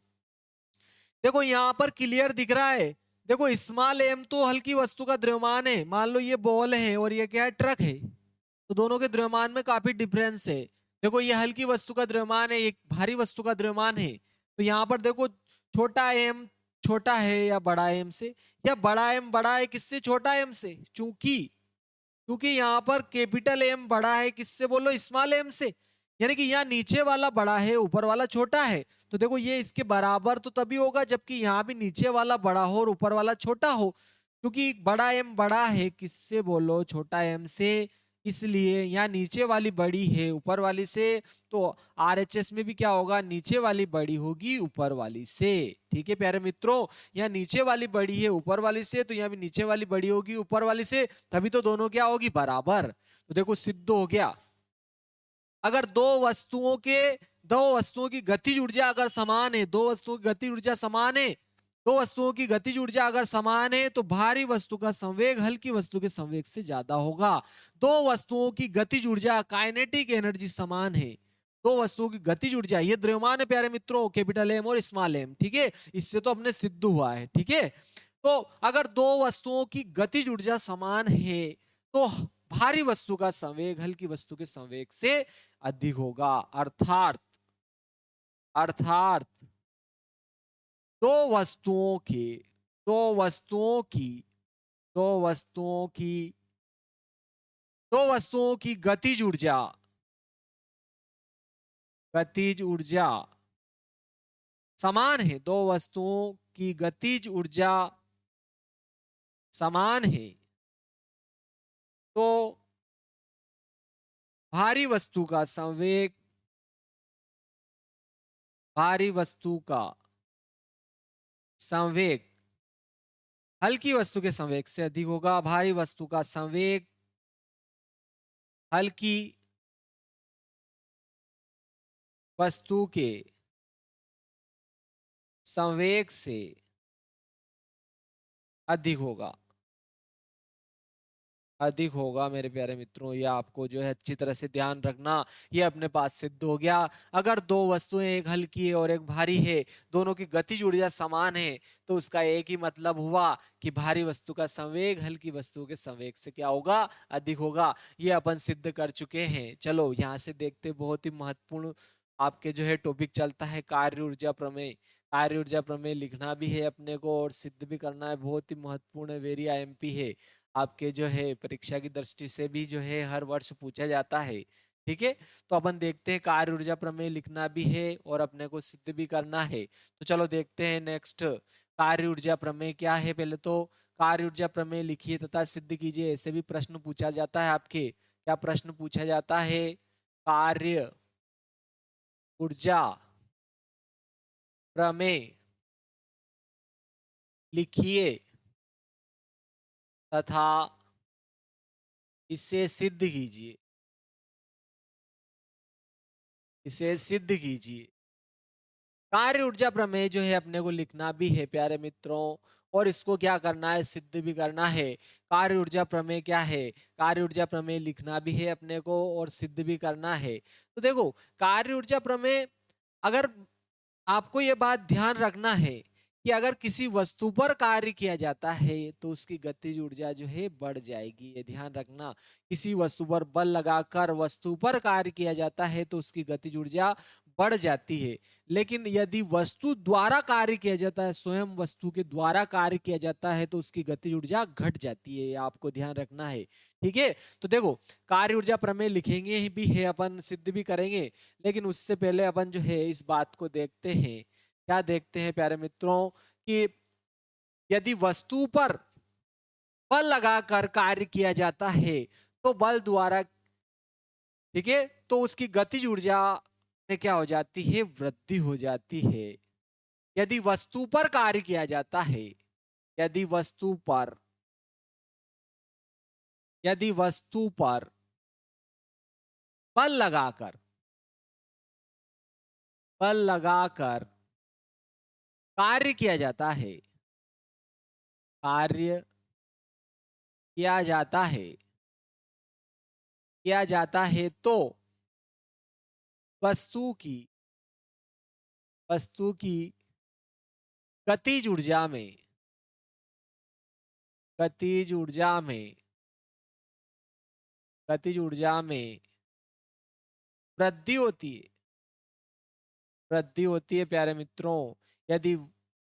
देखो यहाँ पर क्लियर दिख रहा है, देखो स्मॉल m तो हल्की वस्तु का द्रव्यमान है, मान लो ये बॉल है और ये क्या है, ट्रक है, तो दोनों के द्रव्यमान में काफी डिफरेंस है। देखो ये हल्की वस्तु का द्रव्यमान है, एक भारी वस्तु का द्रव्यमान है, तो यहाँ पर देखो छोटा m छोटा है या बड़ा m से, या बड़ा m बड़ा है किससे, छोटा m से, चूंकि क्योंकि यहाँ पर कैपिटल M बड़ा है किससे, बोलो स्मॉल m से, यानी कि यहाँ नीचे वाला बड़ा है ऊपर वाला छोटा है। तो देखो ये इसके बराबर तो तभी होगा जबकि यहाँ भी नीचे वाला बड़ा हो और ऊपर वाला छोटा हो, क्योंकि बड़ा M बड़ा है किससे, बोलो छोटा m से, इसलिए यहाँ नीचे वाली बड़ी है ऊपर वाली से, तो RHS में भी क्या होगा, नीचे वाली बड़ी होगी ऊपर वाली से, ठीक है प्यारे मित्रों। यहाँ नीचे वाली बड़ी है ऊपर वाली से, तो यहाँ भी नीचे वाली बड़ी होगी ऊपर वाली से, तभी तो दोनों क्या होगी, बराबर। तो देखो सिद्ध हो गया, अगर दो वस्तुओं की गतिज ऊर्जा अगर समान है, दो वस्तुओं की गतिज ऊर्जा समान है, दो वस्तुओं की गतिज ऊर्जा अगर समान है तो भारी वस्तु का संवेग हल्की वस्तु के संवेग से ज्यादा होगा। दो वस्तुओं की गतिज ऊर्जा काइनेटिक एनर्जी समान है, दो वस्तुओं की गतिज ऊर्जा, ये द्रव्यमान है प्यारे मित्रों, कैपिटल M और स्मॉल m, ठीक है। इससे तो अपने सिद्ध हुआ है, ठीक है। तो अगर दो वस्तुओं की गतिज ऊर्जा समान है तो भारी वस्तु का संवेग हल्की वस्तु के संवेग से अधिक होगा, अर्थात अर्थात दो वस्तुओं के दो वस्तुओं की दो वस्तुओं की दो वस्तुओं की गतिज ऊर्जा समान है, दो वस्तुओं की गतिज ऊर्जा समान है, तो भारी वस्तु का संवेग भारी वस्तु का संवेग हल्की वस्तु के संवेग से अधिक होगा। भारी वस्तु का संवेग हल्की वस्तु के संवेग से अधिक होगा। अधिक होगा मेरे प्यारे मित्रों, ये आपको जो है अच्छी तरह से ध्यान रखना। ये अपने पास सिद्ध हो गया। अगर दो वस्तुएं, एक हल्की है और एक भारी है, दोनों की गतिज ऊर्जा समान है, तो उसका एक ही मतलब हुआ कि भारी वस्तु का संवेग हल्की वस्तु के संवेग से क्या होगा, अधिक होगा। ये अपन सिद्ध कर चुके हैं। चलो यहाँ से देखते, बहुत ही महत्वपूर्ण आपके जो है टॉपिक चलता है कार्य ऊर्जा प्रमेय। कार्य ऊर्जा प्रमेय लिखना भी है अपने को और सिद्ध भी करना है। बहुत ही महत्वपूर्ण, वेरी आईएमपी है। आपके जो है परीक्षा की दृष्टि से भी जो है हर वर्ष पूछा जाता है। ठीक है, तो अपन देखते हैं कार्य ऊर्जा प्रमेय लिखना भी है और अपने को सिद्ध भी करना है। तो चलो देखते हैं नेक्स्ट, कार्य ऊर्जा प्रमेय क्या है। पहले तो कार्य ऊर्जा प्रमेय लिखिए तथा सिद्ध कीजिए, ऐसे भी प्रश्न पूछा जाता है आपके। क्या प्रश्न पूछा जाता है? कार्य ऊर्जा प्रमेय लिखिए तथा इसे सिद्ध कीजिए। इसे सिद्ध कीजिए। कार्य ऊर्जा प्रमेय जो है अपने को लिखना भी है प्यारे मित्रों, और इसको क्या करना है, सिद्ध भी करना है। कार्य ऊर्जा प्रमेय क्या है? कार्य ऊर्जा प्रमेय लिखना भी है अपने को और सिद्ध भी करना है। तो देखो, कार्य ऊर्जा प्रमेय, अगर आपको ये बात ध्यान रखना है कि अगर किसी वस्तु पर कार्य किया जाता है तो उसकी गतिज ऊर्जा जो है बढ़ जाएगी। ये ध्यान रखना। किसी वस्तु पर बल लगाकर वस्तु पर कार्य किया जाता है तो उसकी गतिज ऊर्जा बढ़ जाती है। लेकिन यदि वस्तु द्वारा कार्य किया जाता है, स्वयं वस्तु के द्वारा कार्य किया जाता है, तो उसकी गतिज ऊर्जा घट जाती है। ये आपको ध्यान रखना है। ठीक है, तो देखो, कार्य ऊर्जा प्रमेय लिखेंगे ही भी है अपन, सिद्ध भी करेंगे। लेकिन उससे पहले अपन जो है इस बात को देखते हैं। क्या देखते हैं प्यारे मित्रों, कि यदि वस्तु पर बल लगाकर कार्य किया जाता है तो बल द्वारा, ठीक है, तो उसकी गतिज ऊर्जा में क्या हो जाती है, वृद्धि हो जाती है। यदि वस्तु पर कार्य किया जाता है, यदि वस्तु पर, यदि वस्तु पर बल लगाकर, बल लगाकर कार्य किया जाता है, कार्य किया जाता है, किया जाता है, तो वस्तु की, वस्तु की गतिज ऊर्जा में, गतिज ऊर्जा में, गतिज ऊर्जा में वृद्धि होती है। वृद्धि होती है प्यारे मित्रों। यदि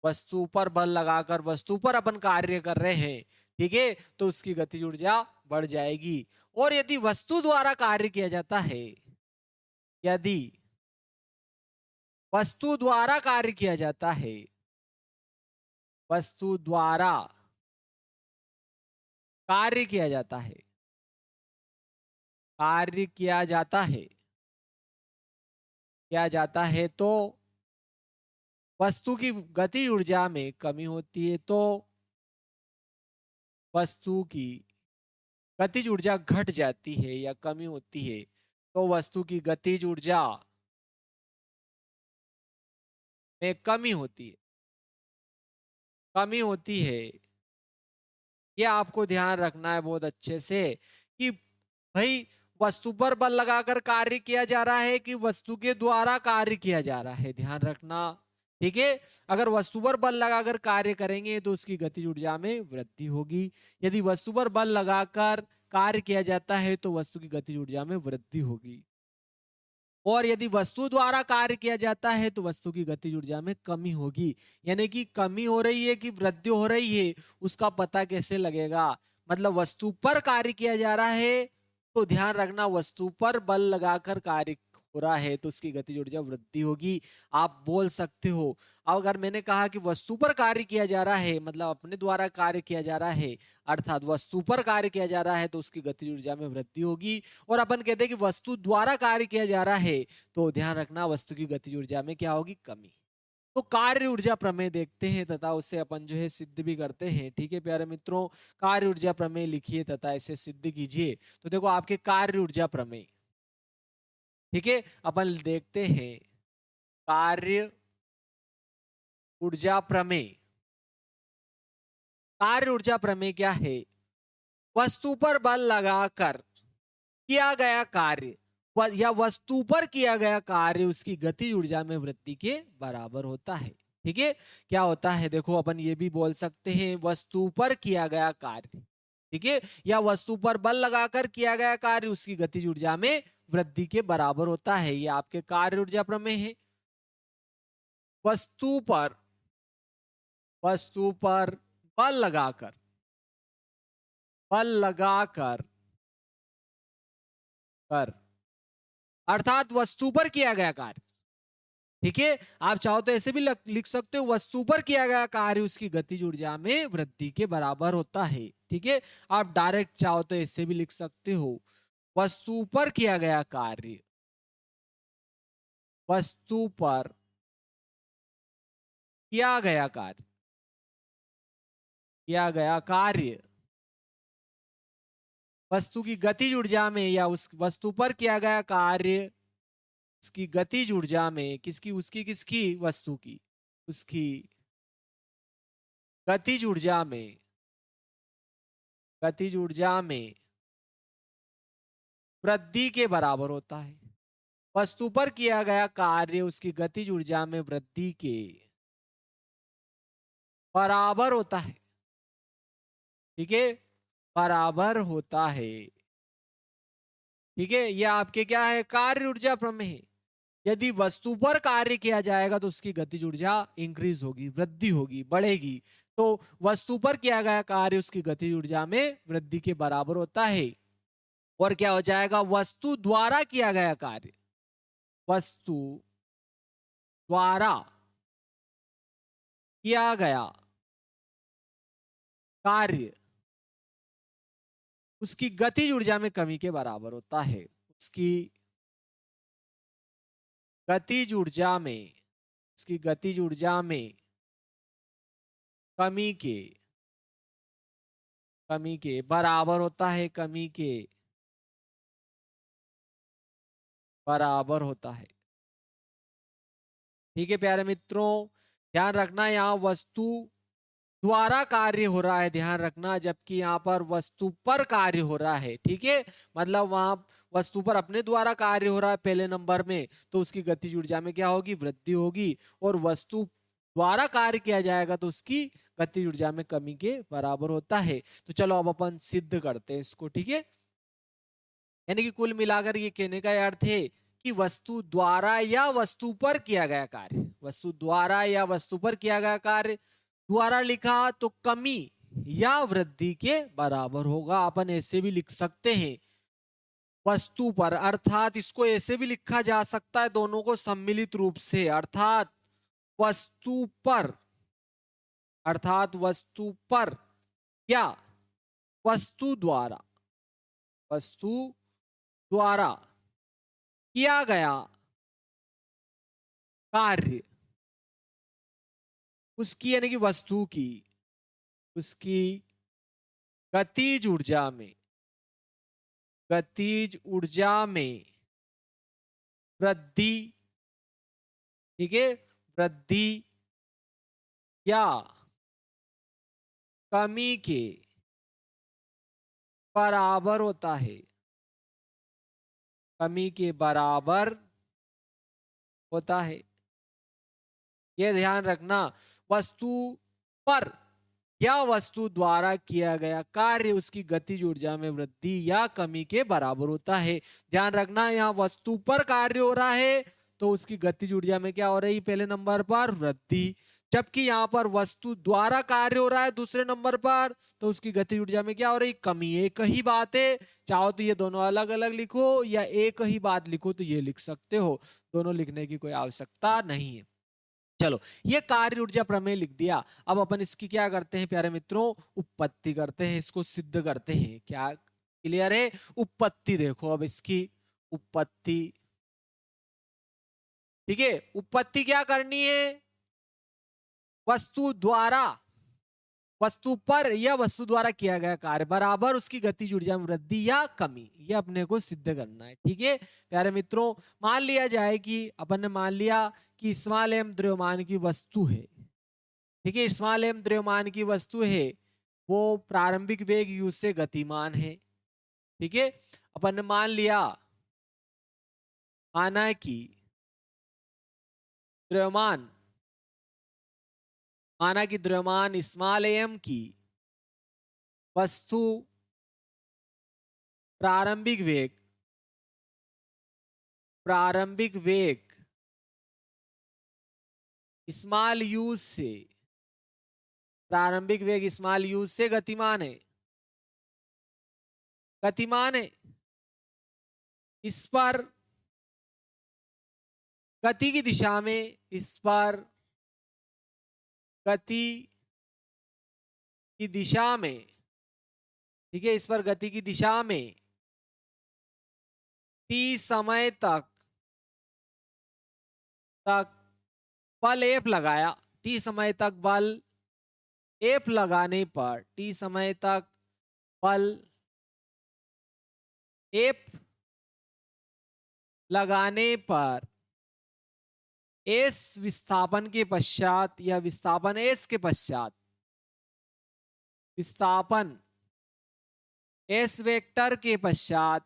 वस्तु पर बल लगाकर वस्तु पर अपन कार्य कर रहे हैं, ठीक है, तो उसकी गतिज ऊर्जा बढ़ जाएगी। और यदि वस्तु द्वारा कार्य किया जाता है, यदि वस्तु द्वारा कार्य किया जाता है, वस्तु द्वारा कार्य किया जाता है, कार्य किया जाता है, किया जाता है, तो वस्तु की गति ऊर्जा में कमी होती है। तो वस्तु की गतिज ऊर्जा घट जाती है या कमी होती है। तो वस्तु की गतिज ऊर्जा में कमी होती है, कमी होती है। ये आपको ध्यान रखना है बहुत अच्छे से कि भाई, वस्तु पर बल लगाकर कार्य किया जा रहा है कि वस्तु के द्वारा कार्य किया जा रहा है, ध्यान रखना। ठीक है, अगर वस्तु पर बल लगाकर कार्य करेंगे तो उसकी गतिज ऊर्जा में वृद्धि होगी। यदि वस्तु पर बल लगाकर कार्य किया जाता है तो वस्तु की गतिज ऊर्जा में वृद्धि होगी। और यदि वस्तु द्वारा कार्य किया जाता है तो वस्तु की गतिज ऊर्जा में कमी होगी। यानी कि कमी हो रही है कि वृद्धि हो रही है, उसका पता कैसे लगेगा? मतलब वस्तु पर कार्य किया जा रहा है तो ध्यान रखना, वस्तु पर बल लगाकर कार्य हो रहा है तो उसकी गतिज ऊर्जा वृद्धि होगी। आप बोल सकते हो, अगर मैंने कहा कि वस्तु पर कार्य किया जा रहा है, मतलब अपने द्वारा कार्य किया जा रहा है, अर्थात वस्तु पर कार्य किया जा रहा है, तो उसकी गतिज ऊर्जा में वृद्धि होगी। और अपन कहते हैं कि वस्तु द्वारा कार्य किया जा रहा है, तो ध्यान रखना वस्तु की गतिज ऊर्जा में क्या होगी, कमी। तो कार्य ऊर्जा प्रमेय देखते हैं तथा उसे अपन जो है सिद्ध भी करते हैं। ठीक है प्यारे मित्रों, कार्य ऊर्जा प्रमेय लिखिए तथा इसे सिद्ध कीजिए। तो देखो आपके कार्य ऊर्जा प्रमेय, ठीक है, अपन देखते हैं कार्य ऊर्जा प्रमेय। कार्य ऊर्जा प्रमेय क्या है? वस्तु पर बल लगाकर किया गया कार्य या वस्तु पर किया गया कार्य उसकी गति ऊर्जा में वृद्धि के बराबर होता है। ठीक है, क्या होता है देखो, अपन ये भी बोल सकते हैं वस्तु पर किया गया कार्य, ठीक है, या वस्तु पर बल लगाकर किया गया कार्य उसकी गति ऊर्जा में वृद्धि के बराबर होता है। ये आपके कार्य ऊर्जा प्रमेय है। वस्तु पर बल लगाकर कर अर्थात वस्तु पर किया गया कार्य, ठीक है, आप चाहो तो ऐसे भी लिख सकते हो वस्तु पर किया गया कार्य उसकी गतिज ऊर्जा में वृद्धि के बराबर होता है। ठीक है, आप डायरेक्ट चाहो तो ऐसे भी लिख सकते हो वस्तु पर किया गया कार्य, वस्तु पर किया गया कार्य, वस्तु की गतिज ऊर्जा में या उस वस्तु पर किया गया कार्य उसकी गतिज ऊर्जा में किसकी वस्तु की उसकी गतिज ऊर्जा में वृद्धि के बराबर होता है। वस्तु पर किया गया कार्य उसकी गतिज ऊर्जा में वृद्धि के बराबर होता है। ठीक है, बराबर होता है। ठीक है, यह आपके क्या है? कार्य ऊर्जा प्रमेय है। यदि वस्तु पर कार्य किया जाएगा तो उसकी गतिज ऊर्जा इंक्रीज होगी, वृद्धि होगी, बढ़ेगी। तो वस्तु पर किया गया कार्य उसकी गतिज ऊर्जा में वृद्धि के बराबर होता है। और क्या हो जाएगा? वस्तु द्वारा किया गया कार्य, वस्तु द्वारा किया गया कार्य उसकी गतिज ऊर्जा में कमी के बराबर होता है। उसकी गतिज ऊर्जा में उसकी गतिज ऊर्जा में कमी के बराबर होता है, कमी के बराबर होता है। ठीक है प्यारे मित्रों, ध्यान रखना यहाँ वस्तु द्वारा कार्य हो रहा है, ध्यान रखना, जबकि यहाँ पर वस्तु पर कार्य हो रहा है। ठीक है, मतलब वहां वस्तु पर अपने द्वारा कार्य हो रहा है पहले नंबर में, तो उसकी गतिज ऊर्जा में क्या होगी? वृद्धि होगी। और वस्तु द्वारा कार्य किया जाएगा तो उसकी गतिज ऊर्जा में कमी के बराबर होता है। तो चलो अब अपन सिद्ध करते हैं इसको। ठीक है, यानी कि कुल मिलाकर ये कहने का अर्थ है कि वस्तु द्वारा या वस्तु पर किया गया कार्य, वस्तु द्वारा या वस्तु पर किया गया कार्य, द्वारा लिखा तो कमी या वृद्धि के बराबर होगा। अपन ऐसे भी लिख सकते हैं वस्तु पर, अर्थात इसको ऐसे भी लिखा जा सकता है दोनों को सम्मिलित रूप से, अर्थात वस्तु पर, या वस्तु द्वारा किया गया कार्य उसकी, यानी कि वस्तु की, उसकी गतिज ऊर्जा में वृद्धि, ठीक है, वृद्धि या कमी के बराबर होता है, कमी के बराबर होता है। यह ध्यान रखना, वस्तु पर या वस्तु द्वारा किया गया कार्य उसकी गतिज ऊर्जा में वृद्धि या कमी के बराबर होता है। ध्यान रखना, यहाँ वस्तु पर कार्य हो रहा है तो उसकी गतिज ऊर्जा में क्या हो रही? पहले नंबर पर वृद्धि। जबकि यहाँ पर वस्तु द्वारा कार्य हो रहा है दूसरे नंबर पर, तो उसकी गतिज ऊर्जा में क्या हो रही? कमी। एक ही बात है, चाहो तो ये दोनों अलग अलग लिखो या एक ही बात लिखो तो ये लिख सकते हो, दोनों लिखने की कोई आवश्यकता नहीं है। चलो, ये कार्य ऊर्जा प्रमेय लिख दिया। अब अपन इसकी क्या करते हैं प्यारे मित्रों? उपपत्ति करते हैं, इसको सिद्ध करते हैं। क्या क्लियर है? उपपत्ति देखो अब इसकी उपपत्ति। ठीक है, उपपत्ति क्या करनी है? वस्तु द्वारा, वस्तु पर या वस्तु द्वारा किया गया कार्य बराबर उसकी गतिज ऊर्जा में वृद्धि या कमी, ये अपने को सिद्ध करना है। ठीक है प्यारे मित्रों, मान लिया जाए कि अपन ने मान लिया कि स्मॉल एम द्रव्यमान की वस्तु है। ठीक है, स्मॉल एम द्रव्यमान की वस्तु है, वो प्रारंभिक वेग u से गतिमान है। ठीक है, अपन ने मान लिया, माना कि द्रव्यमान, माना कि द्रव्यमान स्मॉल एम की वस्तु प्रारंभिक वेग, प्रारंभिक वेग स्मॉल यू से, प्रारंभिक वेग स्मॉल यू से गतिमान है, गतिमान है। इस पर गति की दिशा में, इस पर गति की दिशा में, ठीक है, इस पर गति की दिशा में t समय तक बल F लगाया, t समय तक बल F लगाने पर, t समय तक बल F लगाने पर S विस्थापन के पश्चात या विस्थापन S के पश्चात, विस्थापन S वेक्टर के पश्चात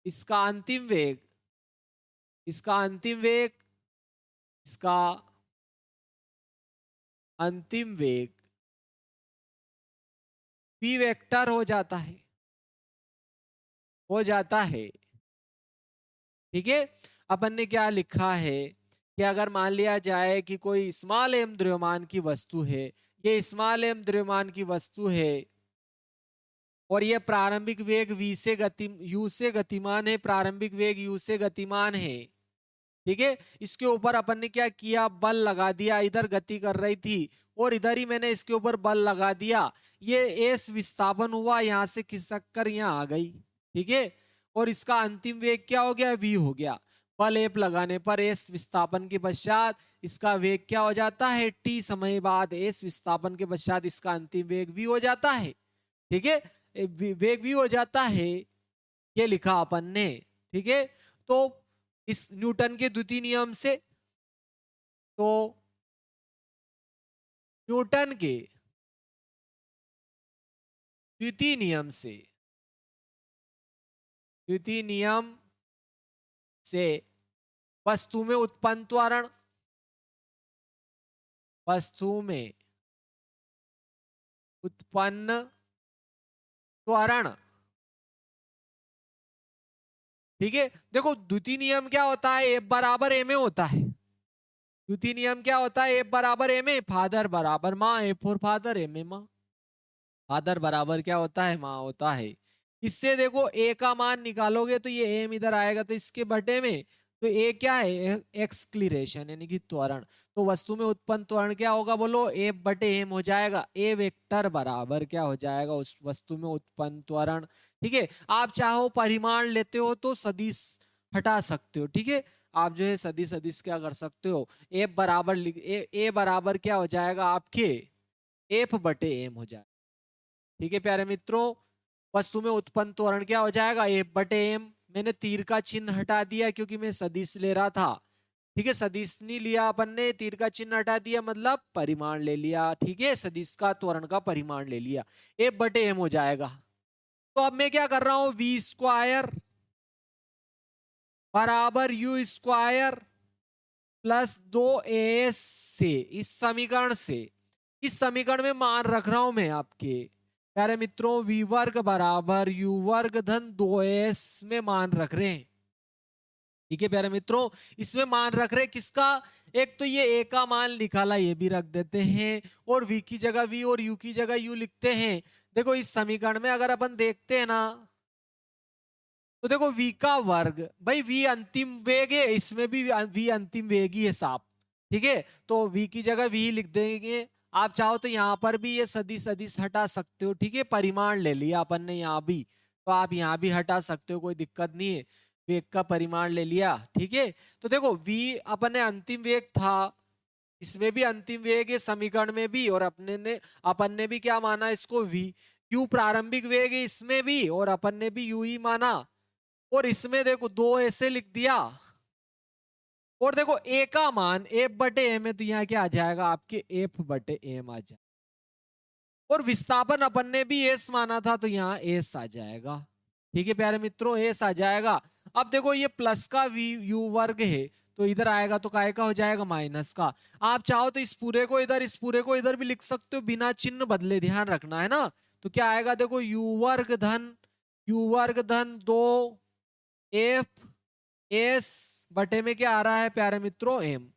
इसका अंतिम वेग, इसका अंतिम वेग, इसका अंतिम वेग v वेक्टर हो जाता है, हो जाता है। ठीक है, अपन ने क्या लिखा है कि अगर मान लिया जाए कि कोई स्मॉल एम द्रव्यमान की वस्तु है, ये स्मॉल एम द्रव्यमान की वस्तु है और ये प्रारंभिक वेग v से u से गतिमान है, प्रारंभिक वेग u से गतिमान है। ठीक है, इसके ऊपर अपन ने क्या किया, बल लगा दिया, इधर गति कर रही थी और इधर ही मैंने इसके ऊपर बल लगा दिया, ये S विस्थापन हुआ, यहां से खिसक कर यहां आ गई। ठीक है, और इसका अंतिम वेग क्या हो गया, v हो गया। बल F लगाने पर S विस्थापन के पश्चात इसका वेग क्या हो जाता है, t समय बाद S विस्थापन के पश्चात इसका अंतिम वेग v हो जाता है। ठीक है, वेग v हो जाता है, ये लिखा अपन ने। ठीक है, तो इस न्यूटन के द्वितीय नियम से, तो न्यूटन के द्वितीय नियम से, द्वितीय नियम से वस्तु में उत्पन्न त्वरण, वस्तु में उत्पन्न त्वरण, ठीक है, देखो द्वितीय नियम क्या होता है, F बराबर एम ए होता है। द्वितीय नियम क्या होता है, F बराबर एम ए, फादर बराबर माँ, F for father M A माँ, फादर बराबर क्या होता है, माँ होता है। इससे देखो a का मान निकालोगे तो ये m इधर आएगा, तो इसके बटे में तो a क्या है, एक्सक्लीरेशन यानी कि त्वरण। तो वस्तु में उत्पन्न त्वरण क्या होगा, बोलो F बटे m हो जाएगा। a वेक्टर बराबर क्या हो जाएगा, उस वस्तु में उत्पन्न त्वरण। ठीक है, आप चाहो परिमाण लेते हो तो सदिश हटा सकते हो। ठीक है, आप जो है सदिश सदिश क्या कर सकते हो, F बराबर a बराबर क्या हो जाएगा आपके, F बटे m हो जाएगा। ठीक है प्यारे मित्रों, वस्तु में उत्पन्न त्वरण क्या हो जाएगा, F बटे एम। मैंने तीर का चिन्ह हटा दिया क्योंकि मैं सदिश ले रहा था। ठीक है, सदिश नहीं लिया अपन ने, तीर का चिन्ह हटा दिया मतलब परिमाण ले लिया। ठीक है, सदिश का त्वरण का परिमाण ले लिया, F बटे एम हो जाएगा। तो अब मैं क्या कर रहा हूं, v स्क्वायर बराबर u स्क्वायर प्लस 2as से, इस समीकरण से, इस समीकरण में मान रख रहा हूं मैं आपके प्यारे मित्रों, v वर्ग बराबर u वर्ग धन 2s में मान रख रहे हैं। ठीक है प्यारे मित्रों, इसमें मान रख रहे किसका, एक तो ये a का मान निकाला, ये भी रख देते हैं, और v की जगह v और u की जगह u लिखते हैं। देखो इस समीकरण में अगर अपन देखते हैं ना, तो देखो v का वर्ग, भाई v अंतिम वेग है, इसमें भी v अंतिम वेग ही है साफ। ठीक है, तो v की जगह v लिख देंगे। आप चाहो तो यहाँ पर भी ये सदिश सदिश हटा सकते हो। ठीक है, परिमाण ले लिया अपन ने यहाँ भी, तो आप यहाँ भी हटा सकते हो, कोई दिक्कत नहीं है। वेग का परिमाण ले लिया, ठीक है। तो देखो v अपन ने अंतिम वेग था, इसमें भी अंतिम वेग है समीकरण में भी, और अपन ने भी क्या माना इसको v। u प्रारंभिक वेग है इसमें भी, और अपन ने भी u ही माना। और इसमें देखो दो ऐसे लिख दिया, और देखो a का मान एफ बटे एम है, तो यहाँ क्या आ जाएगा आपके एफ बटे एम आ जाएगा। और विस्थापन अपन ने भी एस माना था, तो यहाँ एस आ जाएगा। ठीक है प्यारे मित्रों, एस आ जाएगा। अब देखो ये प्लस का वी यू वर्ग है, तो इधर आएगा तो काय का हो जाएगा माइनस का। आप चाहो तो इस पूरे को इधर, इस पूरे को इधर भी लिख सकते हो बिना चिन्ह बदले, ध्यान रखना है ना। तो क्या आएगा देखो यू वर्ग धन 2 एफ एस बटे में क्या आ रहा है प्यारे मित्रों एम,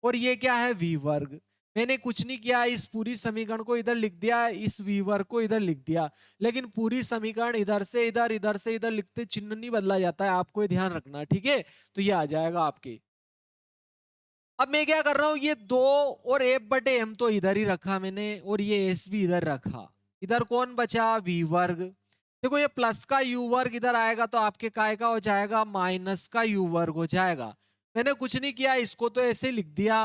और ये क्या है वी वर्ग। मैंने कुछ नहीं किया, इस पूरी समीकरण को इधर लिख दिया, इस वी वर्ग को इधर लिख दिया, लेकिन पूरी समीकरण इधर से इधर, इधर से इधर लिखते चिन्ह नहीं बदला जाता है, आपको ये ध्यान रखना, ठीक है। तो ये आ जाएगा आपके। अब मैं क्या कर रहा हूं, ये 2 और एफ बटे एम तो इधर ही रखा मैंने, और ये एस भी इधर रखा। इधर कौन बचा वी वर्ग। देखो ये प्लस का यू वर्ग इधर आएगा तो आपके काय का हो जाएगा माइनस का यू वर्ग हो जाएगा। मैंने कुछ नहीं किया, इसको तो ऐसे लिख दिया।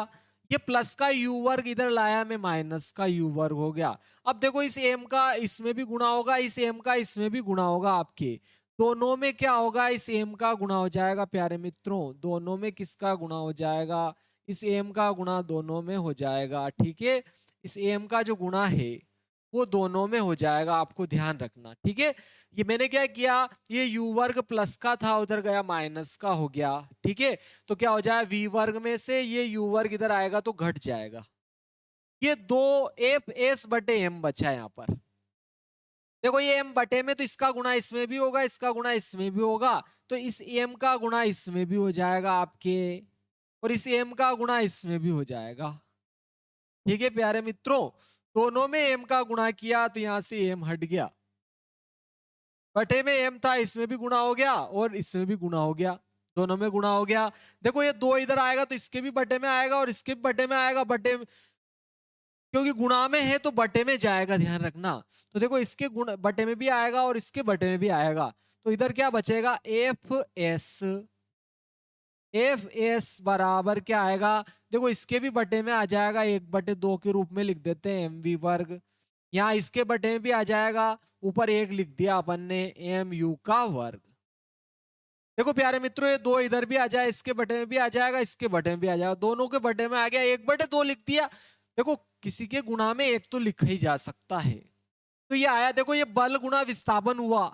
ये प्लस का यू वर्ग इधर लाया मैं, माइनस का यू वर्ग हो गया। अब देखो इस एम का इसमें भी गुणा होगा, इस एम का इसमें भी गुणा होगा, आपके दोनों में क्या होगा, इस एम का गुणा हो जाएगा प्यारे मित्रों। दोनों में किसका गुणा हो जाएगा, इस एम का गुणा दोनों में हो जाएगा, ठीक है। इस एम का जो गुणा है वो दोनों में हो जाएगा, आपको ध्यान रखना, ठीक है। ये मैंने क्या किया, ये u वर्ग प्लस का था उधर गया माइनस का हो गया, ठीक है। तो क्या हो जाए v वर्ग में से ये u वर्ग इधर आएगा तो घट जाएगा। ये 2 एफ एस बटे एम बचा यहाँ पर। देखो ये m बटे में, तो इसका गुणा इसमें भी होगा, इसका गुणा इसमें भी होगा, तो इस m का गुणा इसमें भी हो जाएगा आपके, और इस m का गुणा इसमें भी हो जाएगा, ठीक है प्यारे मित्रों। दोनों में m का गुणा किया तो यहां से m हट गया, बटे में m था, इसमें भी गुणा हो गया और इसमें भी गुणा हो गया, दोनों में गुणा हो गया। देखो ये 2 इधर आएगा तो इसके भी बटे में आएगा और इसके भी बटे में आएगा, क्योंकि गुणा में है तो बटे में जाएगा, ध्यान रखना। तो देखो इसके गुण बटे में भी आएगा और इसके बटे में भी आएगा, तो इधर क्या बचेगा एफ एस बराबर क्या आएगा, देखो इसके भी बटे में आ जाएगा, 1/2 के रूप में लिख देते हैं एम वी वर्ग। यहाँ इसके बटे में भी आ जाएगा, ऊपर 1 लिख दिया अपन ने एम यू का वर्ग। देखो प्यारे मित्रों, ये 2 इधर भी आ जाए, इसके बटे में भी आ जाएगा, इसके बटे में भी आ जाएगा, दोनों के बटे में आ गया, 1/2 लिख दिया। देखो किसी के गुणा में 1 तो लिखा ही जा सकता है, तो ये आया। देखो ये बल गुणा विस्थापन हुआ,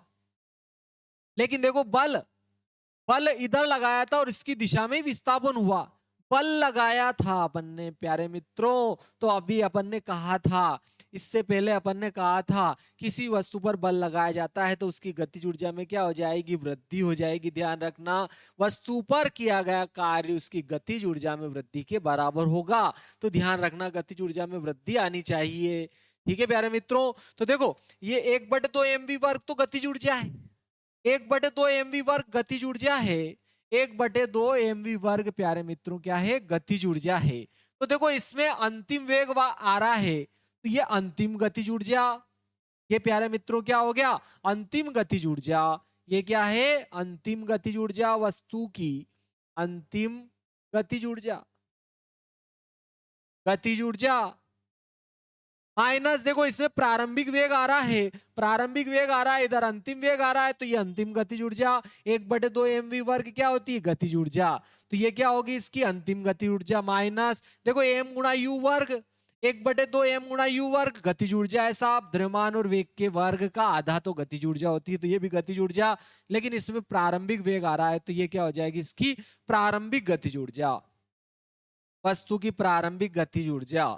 लेकिन देखो बल बल इधर लगाया था और इसकी दिशा में ही विस्थापन हुआ। बल लगाया था अपन ने प्यारे मित्रों, तो अभी अपन ने कहा था, इससे पहले अपन ने कहा था, किसी वस्तु पर बल लगाया जाता है तो उसकी गतिज ऊर्जा में क्या हो जाएगी, वृद्धि हो जाएगी। ध्यान रखना, वस्तु पर किया गया कार्य उसकी गतिज ऊर्जा में वृद्धि के बराबर होगा, तो ध्यान रखना गतिज ऊर्जा में वृद्धि आनी चाहिए, ठीक है प्यारे मित्रों। तो देखो ये 1/2 mv वर्ग तो गतिज ऊर्जा है, 1/2 mv वर्ग गतिज ऊर्जा है, 1/2 mv वर्ग प्यारे मित्रों क्या है, गतिज ऊर्जा है। तो देखो इसमें अंतिम वेग आ रहा है, तो ये अंतिम गतिज ऊर्जा, ये प्यारे मित्रों क्या हो गया, अंतिम गतिज ऊर्जा। ये क्या है, अंतिम गतिज ऊर्जा, वस्तु की अंतिम गतिज ऊर्जा, गतिज ऊर्जा माइनस, देखो इसमें प्रारंभिक वेग आ रहा है, प्रारंभिक वेग आ रहा है, इधर अंतिम वेग आ रहा है, तो ये अंतिम गतिज ऊर्जा 1/2 mv वर्ग क्या होती है, गतिज ऊर्जा। तो ये क्या होगी, इसकी अंतिम गतिज ऊर्जा माइनस, देखो m गुणा यू वर्ग, 1/2 m गुणा यू वर्ग गतिज ऊर्जा है साहब, द्रव्यमान और वेग के वर्ग का आधा तो गतिज ऊर्जा होती है, तो ये भी गतिज ऊर्जा, लेकिन इसमें प्रारंभिक वेग आ रहा है, तो ये क्या हो जाएगी, इसकी प्रारंभिक गतिज ऊर्जा, वस्तु की प्रारंभिक गतिज ऊर्जा।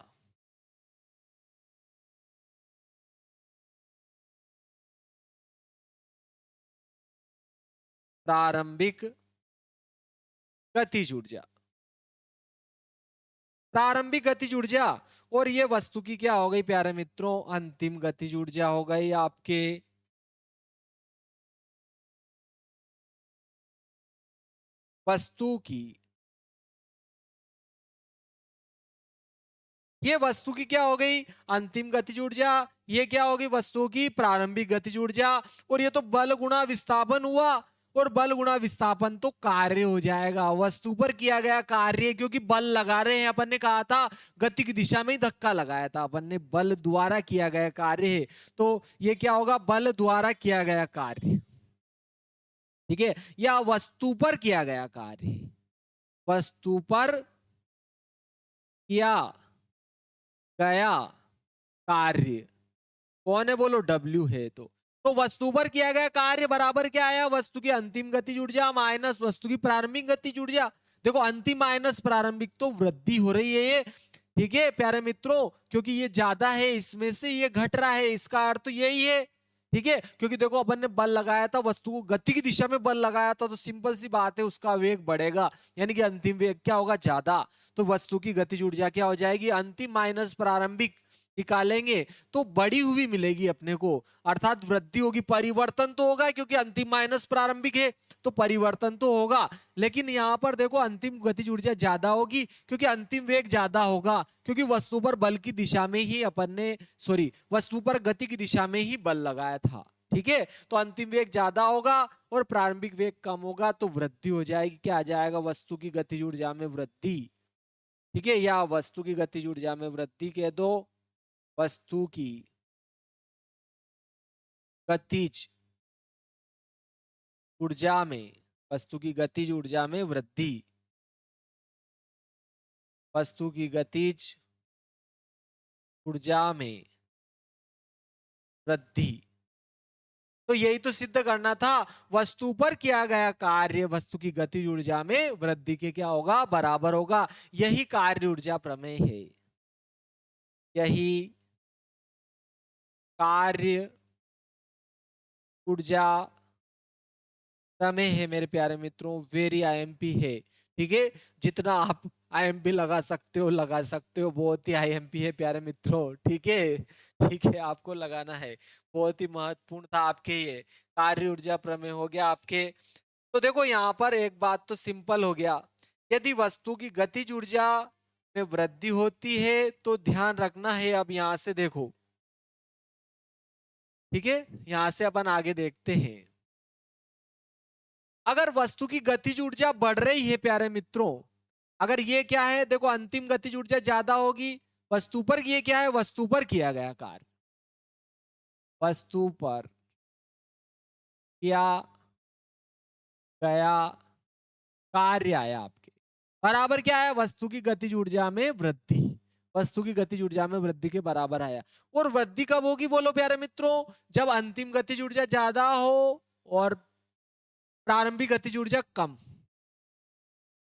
प्रारंभिक गतिज ऊर्जा, प्रारंभिक गतिज ऊर्जा, और ये वस्तु की क्या हो गई प्यारे मित्रों, अंतिम गतिज ऊर्जा हो गई आपके। वस्तु की, ये वस्तु की क्या हो गई, अंतिम गतिज ऊर्जा, ये क्या होगी, वस्तु की प्रारंभिक गतिज ऊर्जा। और ये तो बल गुणा विस्थापन हुआ, और बल गुणा विस्थापन तो कार्य हो जाएगा, वस्तु पर किया गया कार्य, क्योंकि बल लगा रहे हैं, अपन ने कहा था गति की दिशा में ही धक्का लगाया था अपन ने, बल द्वारा किया गया कार्य है, तो ये क्या होगा, बल द्वारा किया गया कार्य। ठीक है, या वस्तु पर किया गया कार्य, वस्तु पर किया गया कार्य कौन है, बोलो W है। तो वस्तु पर किया गया कार्य बराबर क्या आया, वस्तु की अंतिम गतिज ऊर्जा माइनस वस्तु की प्रारंभिक गतिज ऊर्जा। देखो अंतिम माइनस प्रारंभिक तो वृद्धि हो रही है ये, ठीक है प्यारे मित्रों, क्योंकि ये ज्यादा है इसमें से ये घट रहा है, इसका अर्थ तो यही है। ठीक है, क्योंकि देखो अपन ने बल लगाया था, वस्तु को गति की दिशा में बल लगाया था, तो सिंपल सी बात है उसका वेग बढ़ेगा, यानी कि अंतिम वेग क्या होगा, ज्यादा। तो वस्तु की गतिज ऊर्जा क्या हो जाएगी, अंतिम माइनस प्रारंभिक निकालेंगे तो बड़ी हुई मिलेगी अपने को, अर्थात वृद्धि होगी, परिवर्तन तो होगा क्योंकि अंतिम माइनस प्रारंभिक है, तो परिवर्तन तो होगा। लेकिन यहाँ पर देखो अंतिम गतिज ऊर्जा ज्यादा होगी क्योंकि अंतिम वेग ज्यादा होगा, क्योंकि वस्तु पर बल की दिशा में ही अपन ने, सॉरी, वस्तु पर गति की दिशा में ही बल लगाया था। ठीक है, तो अंतिम वेग ज्यादा होगा और प्रारंभिक वेग कम होगा, तो वृद्धि हो जाएगी, क्या आ जाएगा, वस्तु की गतिज ऊर्जा में वृद्धि। ठीक है, या वस्तु की गतिज ऊर्जा में वृद्धि कह दो, वस्तु की गतिज ऊर्जा में, वस्तु की गतिज ऊर्जा में वृद्धि, वस्तु की गतिज ऊर्जा में वृद्धि। तो यही तो सिद्ध करना था, वस्तु पर किया गया कार्य वस्तु की गतिज ऊर्जा में वृद्धि के क्या होगा, बराबर होगा। यही कार्य ऊर्जा प्रमेय है, यही कार्य ऊर्जा प्रमेय है मेरे प्यारे मित्रों, वेरी आईएमपी है। ठीक है, जितना आप आईएमपी लगा सकते हो लगा सकते हो, बहुत ही आईएमपी है प्यारे मित्रों। ठीक है, ठीक है, आपको लगाना है, बहुत ही महत्वपूर्ण था आपके, ये कार्य ऊर्जा प्रमेय हो गया आपके। तो देखो यहाँ पर एक बात तो सिंपल हो गया, यदि वस्तु की गतिज ऊर्जा में वृद्धि होती है तो ध्यान रखना है, अब यहाँ से देखो, ठीक है, यहाँ से अपन आगे देखते हैं, अगर वस्तु की गतिज ऊर्जा बढ़ रही है प्यारे मित्रों, अगर ये क्या है, देखो अंतिम गतिज ऊर्जा ज्यादा होगी वस्तु पर, ये क्या है, वस्तु पर किया गया कार्य, वस्तु पर किया गया कार्य आया आपके, बराबर क्या आया, वस्तु की गतिज ऊर्जा में वृद्धि, वस्तु की गतिज ऊर्जा में वृद्धि के बराबर आया। और वृद्धि कब होगी बोलो प्यारे मित्रों, जब अंतिम गतिज ऊर्जा ज्यादा हो और प्रारंभिक गतिज ऊर्जा कम।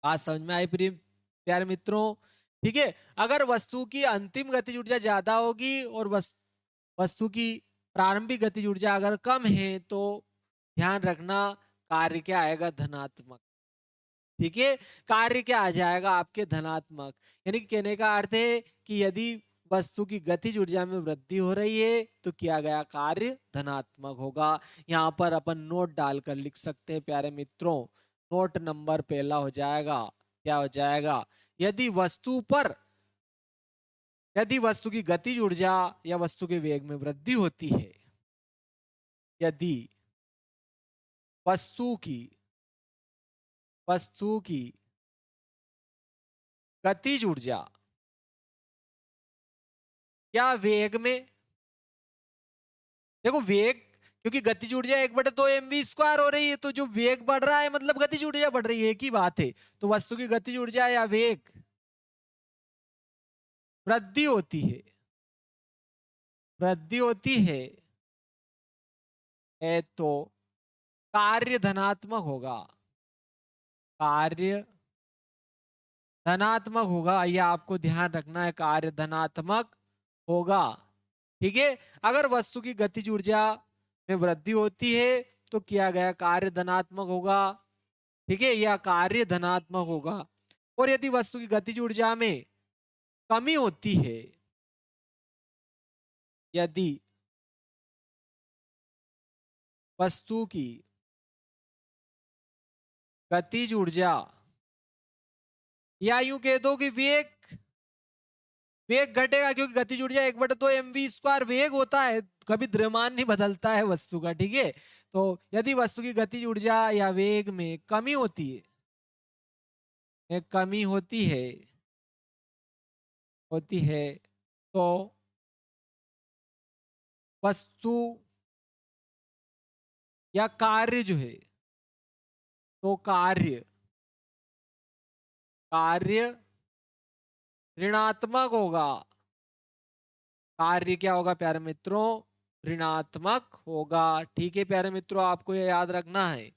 बात समझ में आई प्यारे मित्रों। ठीक है, अगर वस्तु की अंतिम गतिज ऊर्जा ज्यादा होगी और वस्तु की प्रारंभिक गतिज ऊर्जा अगर कम है, तो ध्यान रखना कार्य क्या आएगा, धनात्मक। ठीक है, कार्य क्या आ जाएगा आपके, धनात्मक। यानी कि कहने का अर्थ है कि यदि वस्तु की गतिज ऊर्जा में वृद्धि हो रही है तो किया गया कार्य धनात्मक होगा। यहाँ पर अपन नोट डालकर लिख सकते हैं प्यारे मित्रों, नोट नंबर पहला हो जाएगा, क्या हो जाएगा, यदि वस्तु की गतिज ऊर्जा या वस्तु के वेग में वृद्धि होती है, यदि वस्तु की गतिज ऊर्जा या वेग में, देखो वेग, क्योंकि गतिज ऊर्जा 1/2 mv² हो रही है, तो जो वेग बढ़ रहा है मतलब गतिज ऊर्जा बढ़ रही है, एक ही बात है। तो वस्तु की गतिज ऊर्जा या वेग वृद्धि होती है, वृद्धि होती है तो कार्य धनात्मक होगा, कार्य धनात्मक होगा, यह आपको ध्यान रखना है, कार्य धनात्मक होगा। ठीक है, अगर वस्तु की गतिज ऊर्जा में वृद्धि होती है तो किया गया कार्य धनात्मक होगा। ठीक है, यह कार्य धनात्मक होगा। और यदि वस्तु की गतिज ऊर्जा में कमी होती है, यदि वस्तु की गतिज ऊर्जा, या यूं कह दो कि वेग घटेगा, क्योंकि गतिज ऊर्जा 1/2 mv² वेग होता है, कभी द्रव्यमान नहीं बदलता है वस्तु का। ठीक है, तो यदि वस्तु की गतिज ऊर्जा या वेग में कमी होती है, कमी होती है तो वस्तु या कार्य जो है, तो कार्य ऋणात्मक होगा। कार्य क्या होगा प्यारे मित्रों? ऋणात्मक होगा। ठीक है प्यारे मित्रों, आपको ये याद रखना है,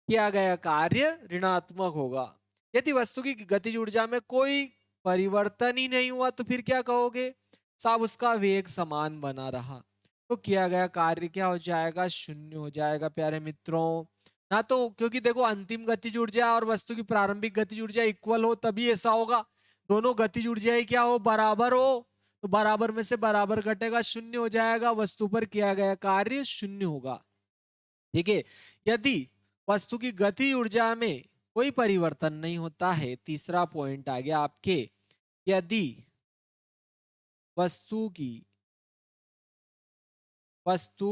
किया गया कार्य ऋणात्मक होगा। यदि वस्तु की गतिज ऊर्जा में कोई परिवर्तन ही नहीं हुआ तो फिर क्या कहोगे? साहब उसका वेग समान बना रहा, तो किया गया कार्य क्या हो जाएगा? शून्य हो जाएगा प्यारे मित्रों। ना तो क्योंकि देखो अंतिम गतिज ऊर्जा और वस्तु की प्रारंभिक गतिज ऊर्जा इक्वल हो तभी ऐसा होगा। दोनों गतिज ऊर्जाएं क्या हो? बराबर हो, तो बराबर में से बराबर घटेगा, शून्य हो जाएगा। वस्तु पर किया गया कार्य शून्य होगा। ठीक है। यदि वस्तु की गति ऊर्जा में कोई परिवर्तन नहीं होता है, तीसरा पॉइंट आ गया आपके, यदि वस्तु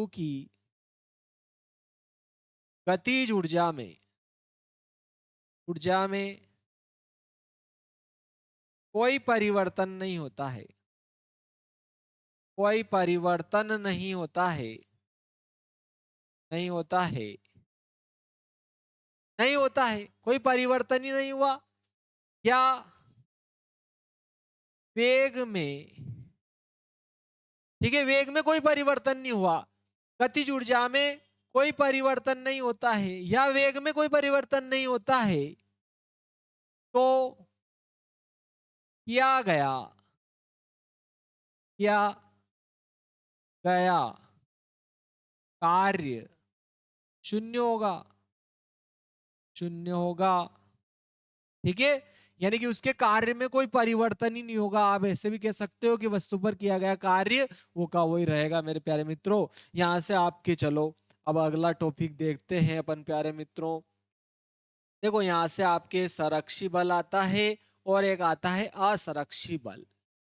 की गतिज ऊर्जा में कोई परिवर्तन नहीं होता है, कोई परिवर्तन नहीं होता है, नहीं होता है, नहीं होता है, कोई परिवर्तन ही नहीं हुआ, या वेग में, ठीक है, वेग में कोई परिवर्तन नहीं हुआ, गतिज ऊर्जा में कोई परिवर्तन नहीं होता है, या वेग में कोई परिवर्तन नहीं होता है, तो किया गया कार्य शून्य होगा, शून्य होगा। ठीक है, यानी कि उसके कार्य में कोई परिवर्तन ही नहीं होगा। आप ऐसे भी कह सकते हो कि वस्तु पर किया गया कार्य वो का वही रहेगा। मेरे प्यारे मित्रों, यहां से आपके चलो अब अगला टॉपिक देखते हैं अपन प्यारे मित्रों। देखो यहां से आपके संरक्षी बल आता है और एक आता है असंरक्षी बल।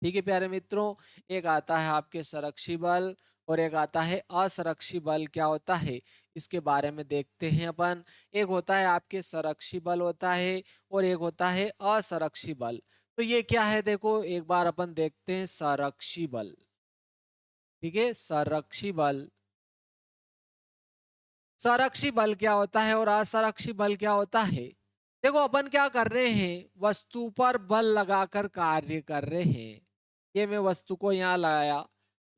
ठीक है प्यारे मित्रों, एक आता है आपके संरक्षी बल और एक आता है असंरक्षी बल। क्या होता है इसके बारे में देखते हैं अपन। एक होता है आपके संरक्षी बल होता है और एक होता है असंरक्षी बल। तो ये क्या है देखो एक बार अपन देखते हैं संरक्षी बल। ठीक है, संरक्षी बल, संरक्षी बल क्या होता है और असंरक्षी बल क्या होता है। देखो अपन क्या कर रहे हैं, वस्तु पर बल लगाकर कार्य कर रहे हैं। ये मैं वस्तु को यहाँ लाया,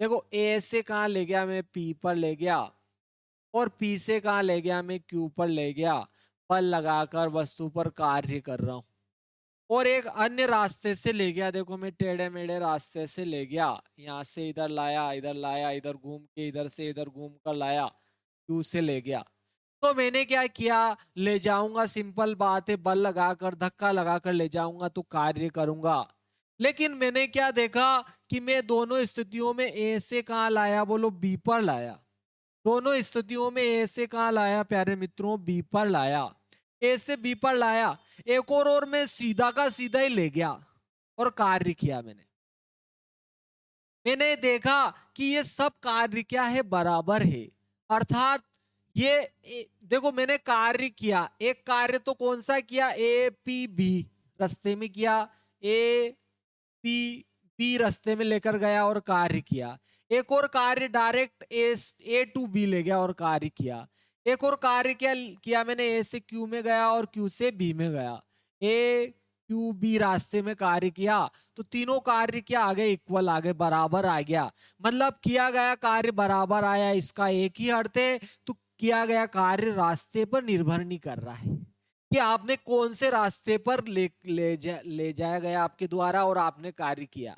देखो ए से कहाँ ले गया मैं? पी पर ले गया, और पी से कहाँ ले गया मैं? क्यू पर ले गया। बल लगाकर वस्तु पर कार्य कर रहा हूँ। और एक अन्य रास्ते से ले गया, देखो मैं टेढ़े मेढ़े रास्ते से ले गया, यहाँ से इधर लाया, इधर लाया, इधर घूम के इधर से इधर घूम कर लाया, क्यू से ले गया। तो मैंने क्या किया, ले जाऊंगा, सिंपल बात है, बल लगाकर धक्का लगाकर ले जाऊंगा तो कार्य करूंगा। लेकिन मैंने क्या देखा कि मैं दोनों स्थितियों में ए से कहाँ लाया? बोलो बी पर लाया। दोनों स्थितियों में ए से कहाँ लाया प्यारे मित्रों? बी पर लाया। ए से बी पर लाया, एक और मैं सीधा का सीधा ही ले गया और कार्य किया। मैंने देखा कि ये सब कार्य क्या है? बराबर है। अर्थात देखो मैंने कार्य किया, एक कार्य तो कौन सा किया? ए पी बी रास्ते में किया, ए पी बी रास्ते में लेकर गया और कार्य किया। एक और कार्य डायरेक्ट ए टू बी ले गया और कार्य किया। एक और कार्य किया मैंने, ए से क्यू में गया और क्यू से बी में गया। ए क्यू बी रास्ते में कार्य किया, तो तीनों कार्य क्या आ गए? इक्वल आ गए, बराबर आ गया। मतलब किया गया कार्य बराबर आया, इसका एक ही अर्थ है। तो किया गया कार्य रास्ते पर निर्भर नहीं कर रहा है कि आपने कौन से रास्ते पर ले जाया गया आपके द्वारा और आपने कार्य किया।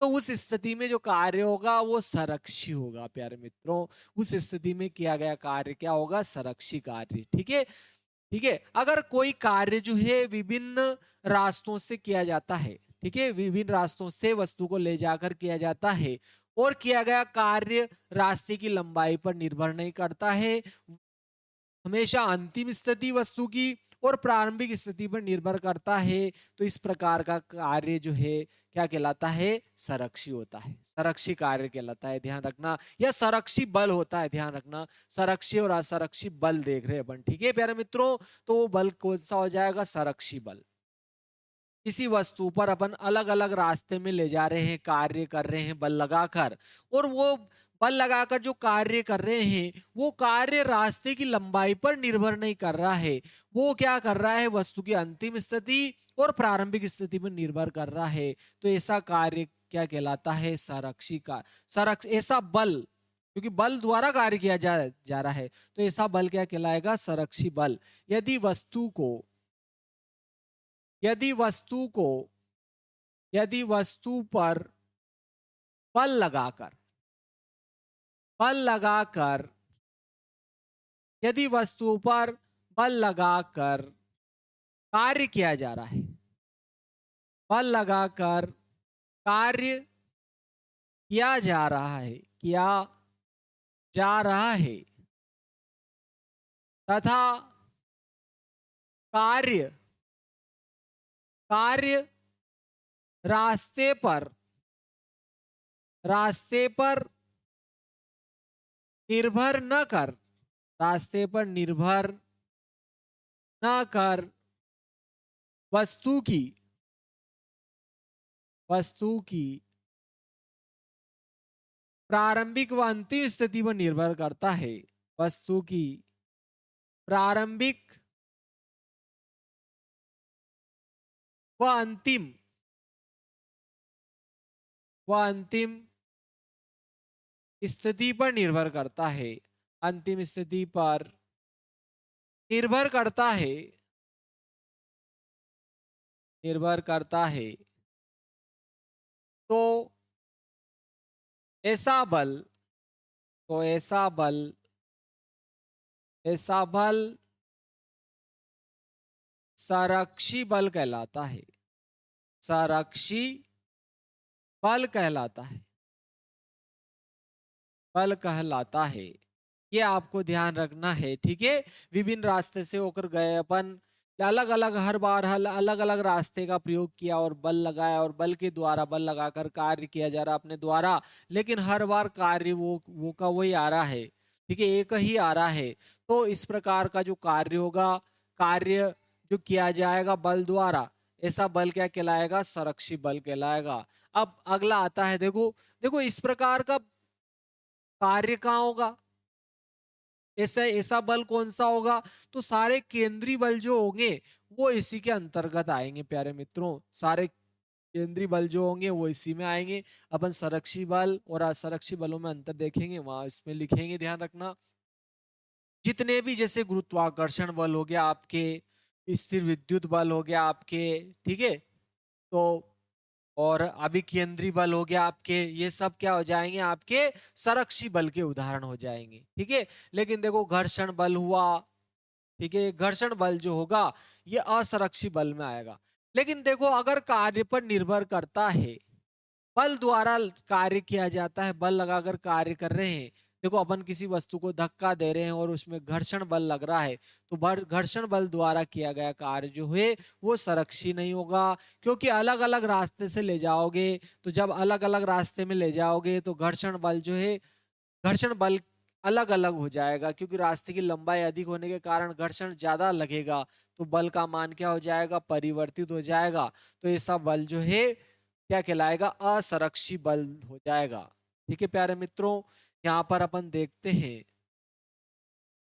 तो उस स्थिति में जो कार्य होगा वो संरक्षी होगा प्यारे मित्रों। उस स्थिति में किया गया कार्य क्या होगा? संरक्षी कार्य। ठीक है, ठीक है। अगर कोई कार्य जो है विभिन्न रास्तों से किया जाता है, ठीक है, विभिन्न रास्तों से वस्तु को ले जाकर किया जाता है और किया गया कार्य रास्ते की लंबाई पर निर्भर नहीं करता है, हमेशा अंतिम स्थिति वस्तु की और प्रारंभिक स्थिति पर निर्भर करता है। तो इस प्रकार का कार्य जो है क्या कहलाता है, संरक्षी होता है, संरक्षी कार्य कहलाता है, ध्यान रखना। या संरक्षी बल होता है, ध्यान रखना। संरक्षी और असंरक्षी बल देख रहे हैं अपन, ठीक है प्यारे मित्रों। तो वो बल कौन सा हो जाएगा, संरक्षी बल। किसी वस्तु पर अपन अलग अलग रास्ते में ले जा रहे हैं, कार्य कर रहे हैं बल लगाकर, और वो बल लगाकर जो कार्य कर रहे हैं वो कार्य रास्ते की लंबाई पर निर्भर नहीं कर रहा है। वो क्या कर रहा है, वस्तु की अंतिम स्थिति और प्रारंभिक स्थिति पर निर्भर कर रहा है। तो ऐसा कार्य क्या कहलाता है, संरक्षी का संरक्ष ऐसा बल, क्योंकि बल द्वारा कार्य किया जा रहा है, तो ऐसा बल क्या कहलाएगा, संरक्षी बल। यदि वस्तु को यदि वस्तु को यदि वस्तु पर बल लगाकर बल लगाकर यदि वस्तु पर बल लगाकर कार्य किया जा रहा है, बल लगाकर कार्य किया जा रहा है तथा कार्य कार्य रास्ते पर रास्ते पर निर्भर न कर रास्ते पर निर्भर न कर वस्तु की प्रारंभिक व अंतिम स्थिति पर निर्भर करता है। वस्तु की प्रारंभिक व अंतिम स्थिति पर निर्भर करता है। अंतिम स्थिति पर निर्भर करता है तो ऐसा बल संरक्षी बल कहलाता है। संरक्षी बल कहलाता है। ये आपको ध्यान रखना है, ठीक है। विभिन्न रास्ते से होकर गए अपन, अलग अलग हर बार अलग अलग रास्ते का प्रयोग किया और बल लगाया, और बल के द्वारा बल लगाकर कार्य किया जा रहा अपने द्वारा, लेकिन हर बार कार्य वो का वही आ रहा है, ठीक है, एक ही आ रहा है। तो इस प्रकार का जो कार्य होगा, कार्य जो किया जाएगा बल द्वारा, ऐसा बल क्या कहलाएगा, संरक्षी बल कहलाएगा। अब अगला आता है, देखो देखो इस प्रकार का कार्य कहाँ होगा, ऐसा ऐसा बल कौन सा होगा, तो सारे केंद्रीय बल जो होंगे वो इसी के अंतर्गत आएंगे प्यारे मित्रों। सारे केंद्रीय बल जो होंगे वो इसी में आएंगे। अपन संरक्षी बल और असंरक्षी बलों में अंतर देखेंगे, वहां इसमें लिखेंगे, ध्यान रखना। जितने भी जैसे गुरुत्वाकर्षण बल हो गया आपके, स्थिर विद्युत बल हो गया आपके, ठीक है, तो और अभिकेंद्री बल हो गया आपके, ये सब क्या हो जाएंगे, आपके संरक्षी बल के उदाहरण हो जाएंगे, ठीक है। लेकिन देखो घर्षण बल हुआ, ठीक है, घर्षण बल जो होगा ये असंरक्षी बल में आएगा। लेकिन देखो अगर कार्य पर निर्भर करता है, बल द्वारा कार्य किया जाता है, बल लगाकर कार्य कर रहे हैं। देखो अपन किसी वस्तु को धक्का दे रहे हैं और उसमें घर्षण बल लग रहा है, तो घर्षण बल द्वारा किया गया कार्य जो है वो संरक्षी नहीं होगा, क्योंकि अलग अलग रास्ते से ले जाओगे, तो जब अलग अलग रास्ते में ले जाओगे तो घर्षण बल जो है, घर्षण बल अलग अलग हो जाएगा, क्योंकि रास्ते की लंबाई अधिक होने के कारण घर्षण ज्यादा लगेगा, तो बल का मान क्या हो जाएगा, परिवर्तित हो जाएगा। तो ऐसा बल जो है क्या कहलाएगा, असंरक्षी बल हो जाएगा, ठीक है प्यारे मित्रों। यहाँ पर अपन देखते हैं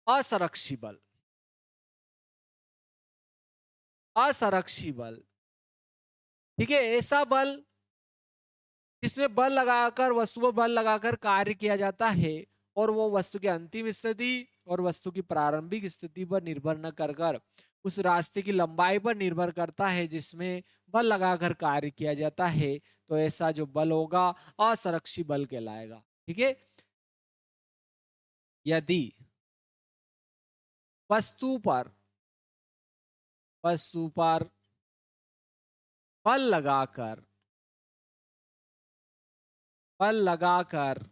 असंरक्षी बल। असंरक्षी बल, ठीक है, ऐसा बल जिसमें बल लगाकर, वस्तु पर बल लगाकर कार्य किया जाता है, और वो वस्तु की अंतिम स्थिति और वस्तु की प्रारंभिक स्थिति पर निर्भर न कर कर उस रास्ते की लंबाई पर निर्भर करता है जिसमें बल लगाकर कार्य किया जाता है। तो ऐसा जो बल होगा असंरक्षी बल कहलाएगा, ठीक है। यदि वस्तु पर बल लगाकर बल लगाकर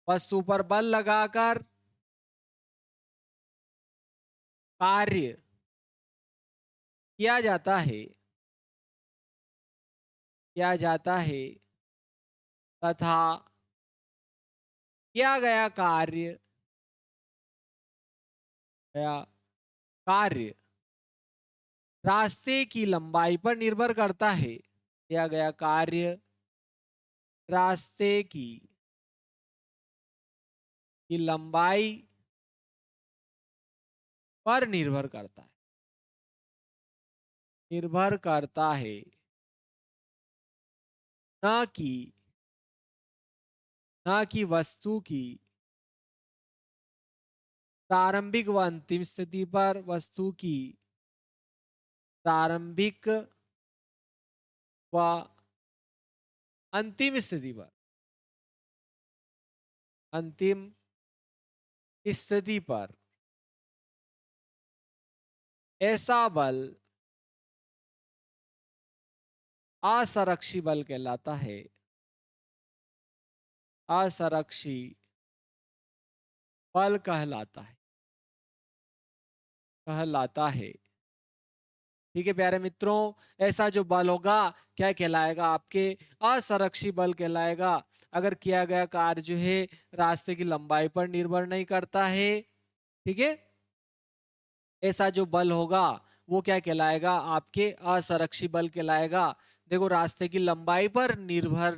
वस्तु पर बल लगाकर कार्य किया जाता है, किया जाता है तथा किया गया कार्य, गया कार्य रास्ते की लंबाई पर निर्भर करता है। किया गया कार्य रास्ते की लंबाई पर निर्भर करता है, निर्भर करता है, न कि न कि वस्तु की प्रारंभिक व अंतिम स्थिति पर, वस्तु की प्रारंभिक व अंतिम स्थिति पर, अंतिम स्थिति पर ऐसा बल असरक्षी बल कहलाता है, असरक्षी बल कहलाता है, कहलाता है। ठीक है प्यारे मित्रों, ऐसा जो बल होगा क्या कहलाएगा, आपके असरक्षी बल कहलाएगा। अगर किया गया कार्य जो है रास्ते की लंबाई पर निर्भर नहीं करता है, ठीक है, ऐसा जो बल होगा वो क्या कहलाएगा, आपके असरक्षी बल कहलाएगा। देखो रास्ते की लंबाई पर निर्भर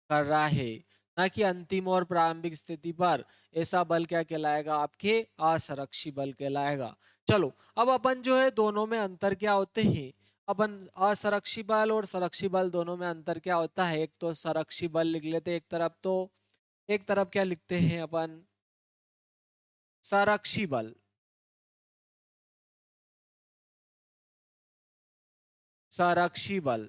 कर रहा है, ना कि अंतिम और प्रारंभिक स्थिति पर। ऐसा बल क्या कहलाएगा, आपके असरक्षी बल कहलाएगा। चलो अब अपन जो है दोनों में अंतर क्या होते हैं, अपन असरक्षी बल और संरक्षी बल दोनों में अंतर क्या होता है। एक तो संरक्षी बल लिख लेते एक तरफ, तो एक तरफ क्या लिखते हैं अपन, संरक्षी बल। संरक्षी बल,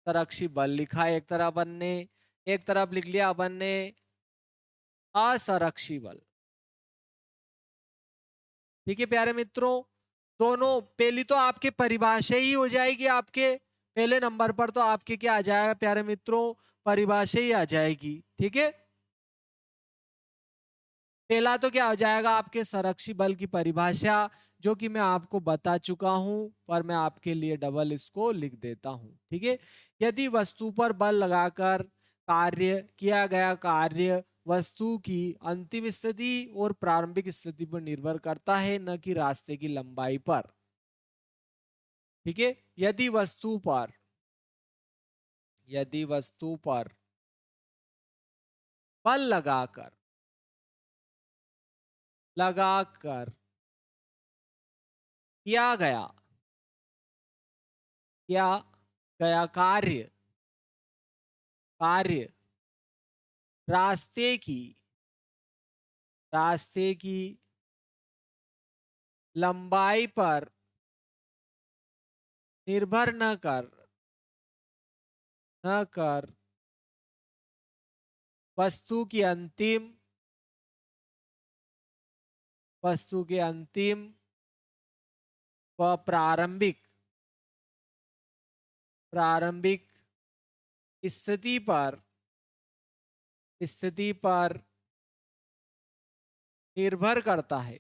संरक्षी बल लिखा है एक तरफ अपन ने, एक तरफ लिख लिया अपन ने असंरक्षी बल। ठीक है प्यारे मित्रों, दोनों पहली तो आपके परिभाषा ही हो जाएगी, आपके पहले नंबर पर तो आपके क्या आ जाएगा प्यारे मित्रों, परिभाषा ही आ जाएगी। ठीक है, पहला तो क्या हो जाएगा आपके संरक्षी बल की परिभाषा, जो कि मैं आपको बता चुका हूं, पर मैं आपके लिए डबल इसको लिख देता हूं। ठीक है, यदि वस्तु पर बल लगाकर कार्य किया गया कार्य वस्तु की अंतिम स्थिति और प्रारंभिक स्थिति पर निर्भर करता है, न कि रास्ते की लंबाई पर। ठीक है, यदि वस्तु पर बल लगाकर किया गया किया गया कार्य रास्ते की रास्ते की लंबाई पर निर्भर न कर वस्तु की अंतिम व प्रारंभिक स्थिति पर निर्भर करता है।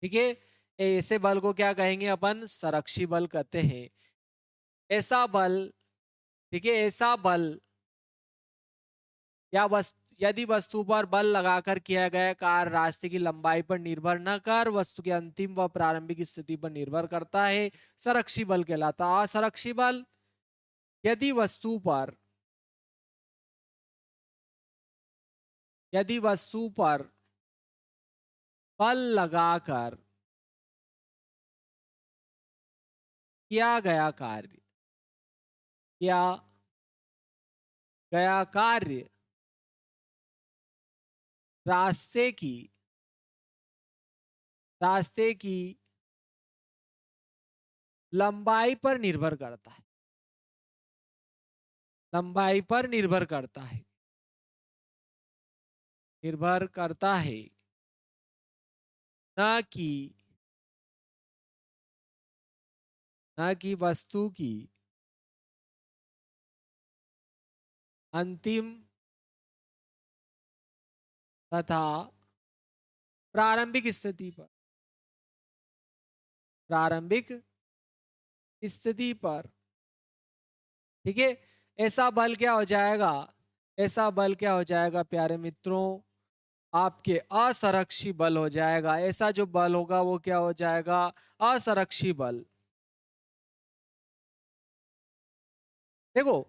ठीक है, ऐसे बल को क्या कहेंगे अपन, संरक्षी बल कहते हैं। ऐसा बल, ठीक है, ऐसा बल या यदि वस्तु पर बल लगाकर किया गया कार्य रास्ते की लंबाई पर निर्भर न कर वस्तु की अंतिम व प्रारंभिक स्थिति पर निर्भर करता है, संरक्षी बल कहलाता है। असंरक्षी बल, यदि वस्तु पर बल लगाकर किया गया कार्य रास्ते की लंबाई पर निर्भर करता है, लंबाई पर निर्भर करता है, निर्भर करता है, न कि वस्तु की अंतिम तथा प्रारंभिक स्थिति पर, प्रारंभिक स्थिति पर, ठीक है, ऐसा बल क्या हो जाएगा, ऐसा बल क्या हो जाएगा प्यारे मित्रों, आपके असंरक्षी बल हो जाएगा। ऐसा जो बल होगा वो क्या हो जाएगा, असंरक्षी बल। देखो,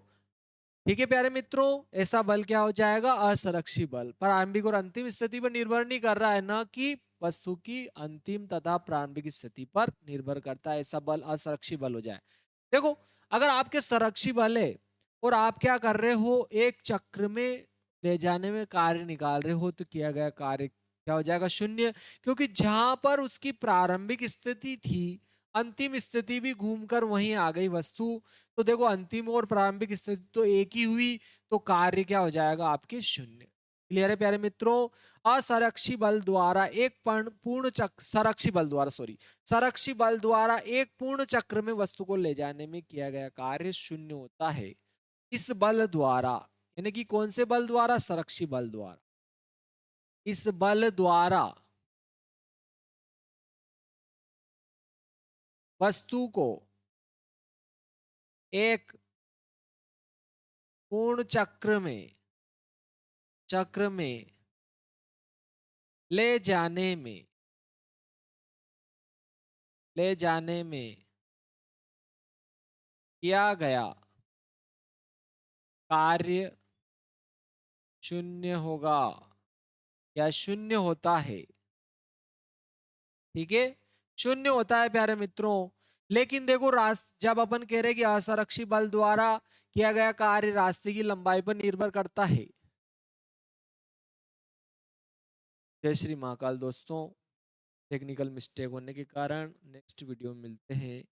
ठीक है प्यारे मित्रों, ऐसा बल क्या हो जाएगा, असंरक्षी बल। प्रारंभिक और अंतिम स्थिति पर निर्भर नहीं कर रहा है, ना कि वस्तु की अंतिम तथा प्रारंभिक स्थिति पर निर्भर करता है, ऐसा बल असंरक्षी बल हो जाए। देखो, अगर आपके संरक्षी बल है और आप क्या कर रहे हो, एक चक्र में ले जाने में कार्य निकाल रहे हो, तो किया गया कार्य क्या हो जाएगा, शून्य। क्योंकि जहां पर उसकी प्रारंभिक स्थिति थी, अंतिम स्थिति भी घूमकर वहीं आ गई वस्तु। तो देखो, अंतिम और प्रारंभिक स्थिति तो एक ही हुई, तो कार्य क्या हो जाएगा आपके, शून्य। क्लियर है प्यारे मित्रों। असंरक्षी बल द्वारा एक पूर्ण चक्र, संरक्षी बल द्वारा, सॉरी, संरक्षी बल द्वारा एक पूर्ण चक्र में वस्तु को ले जाने में किया गया कार्य शून्य होता है। इस बल द्वारा, यानी कि कौन से बल द्वारा, संरक्षी बल द्वारा, इस बल द्वारा वस्तु को एक पूर्ण चक्र में ले जाने में, ले जाने में किया गया कार्य शून्य होगा, या शून्य होता है। ठीक है, शून्य होता है प्यारे मित्रों। लेकिन देखो, जब अपन कह रहे हैं कि असंरक्षी बल द्वारा किया गया कार्य रास्ते की लंबाई पर निर्भर करता है। जय श्री महाकाल दोस्तों, टेक्निकल मिस्टेक होने के कारण नेक्स्ट वीडियो में मिलते हैं।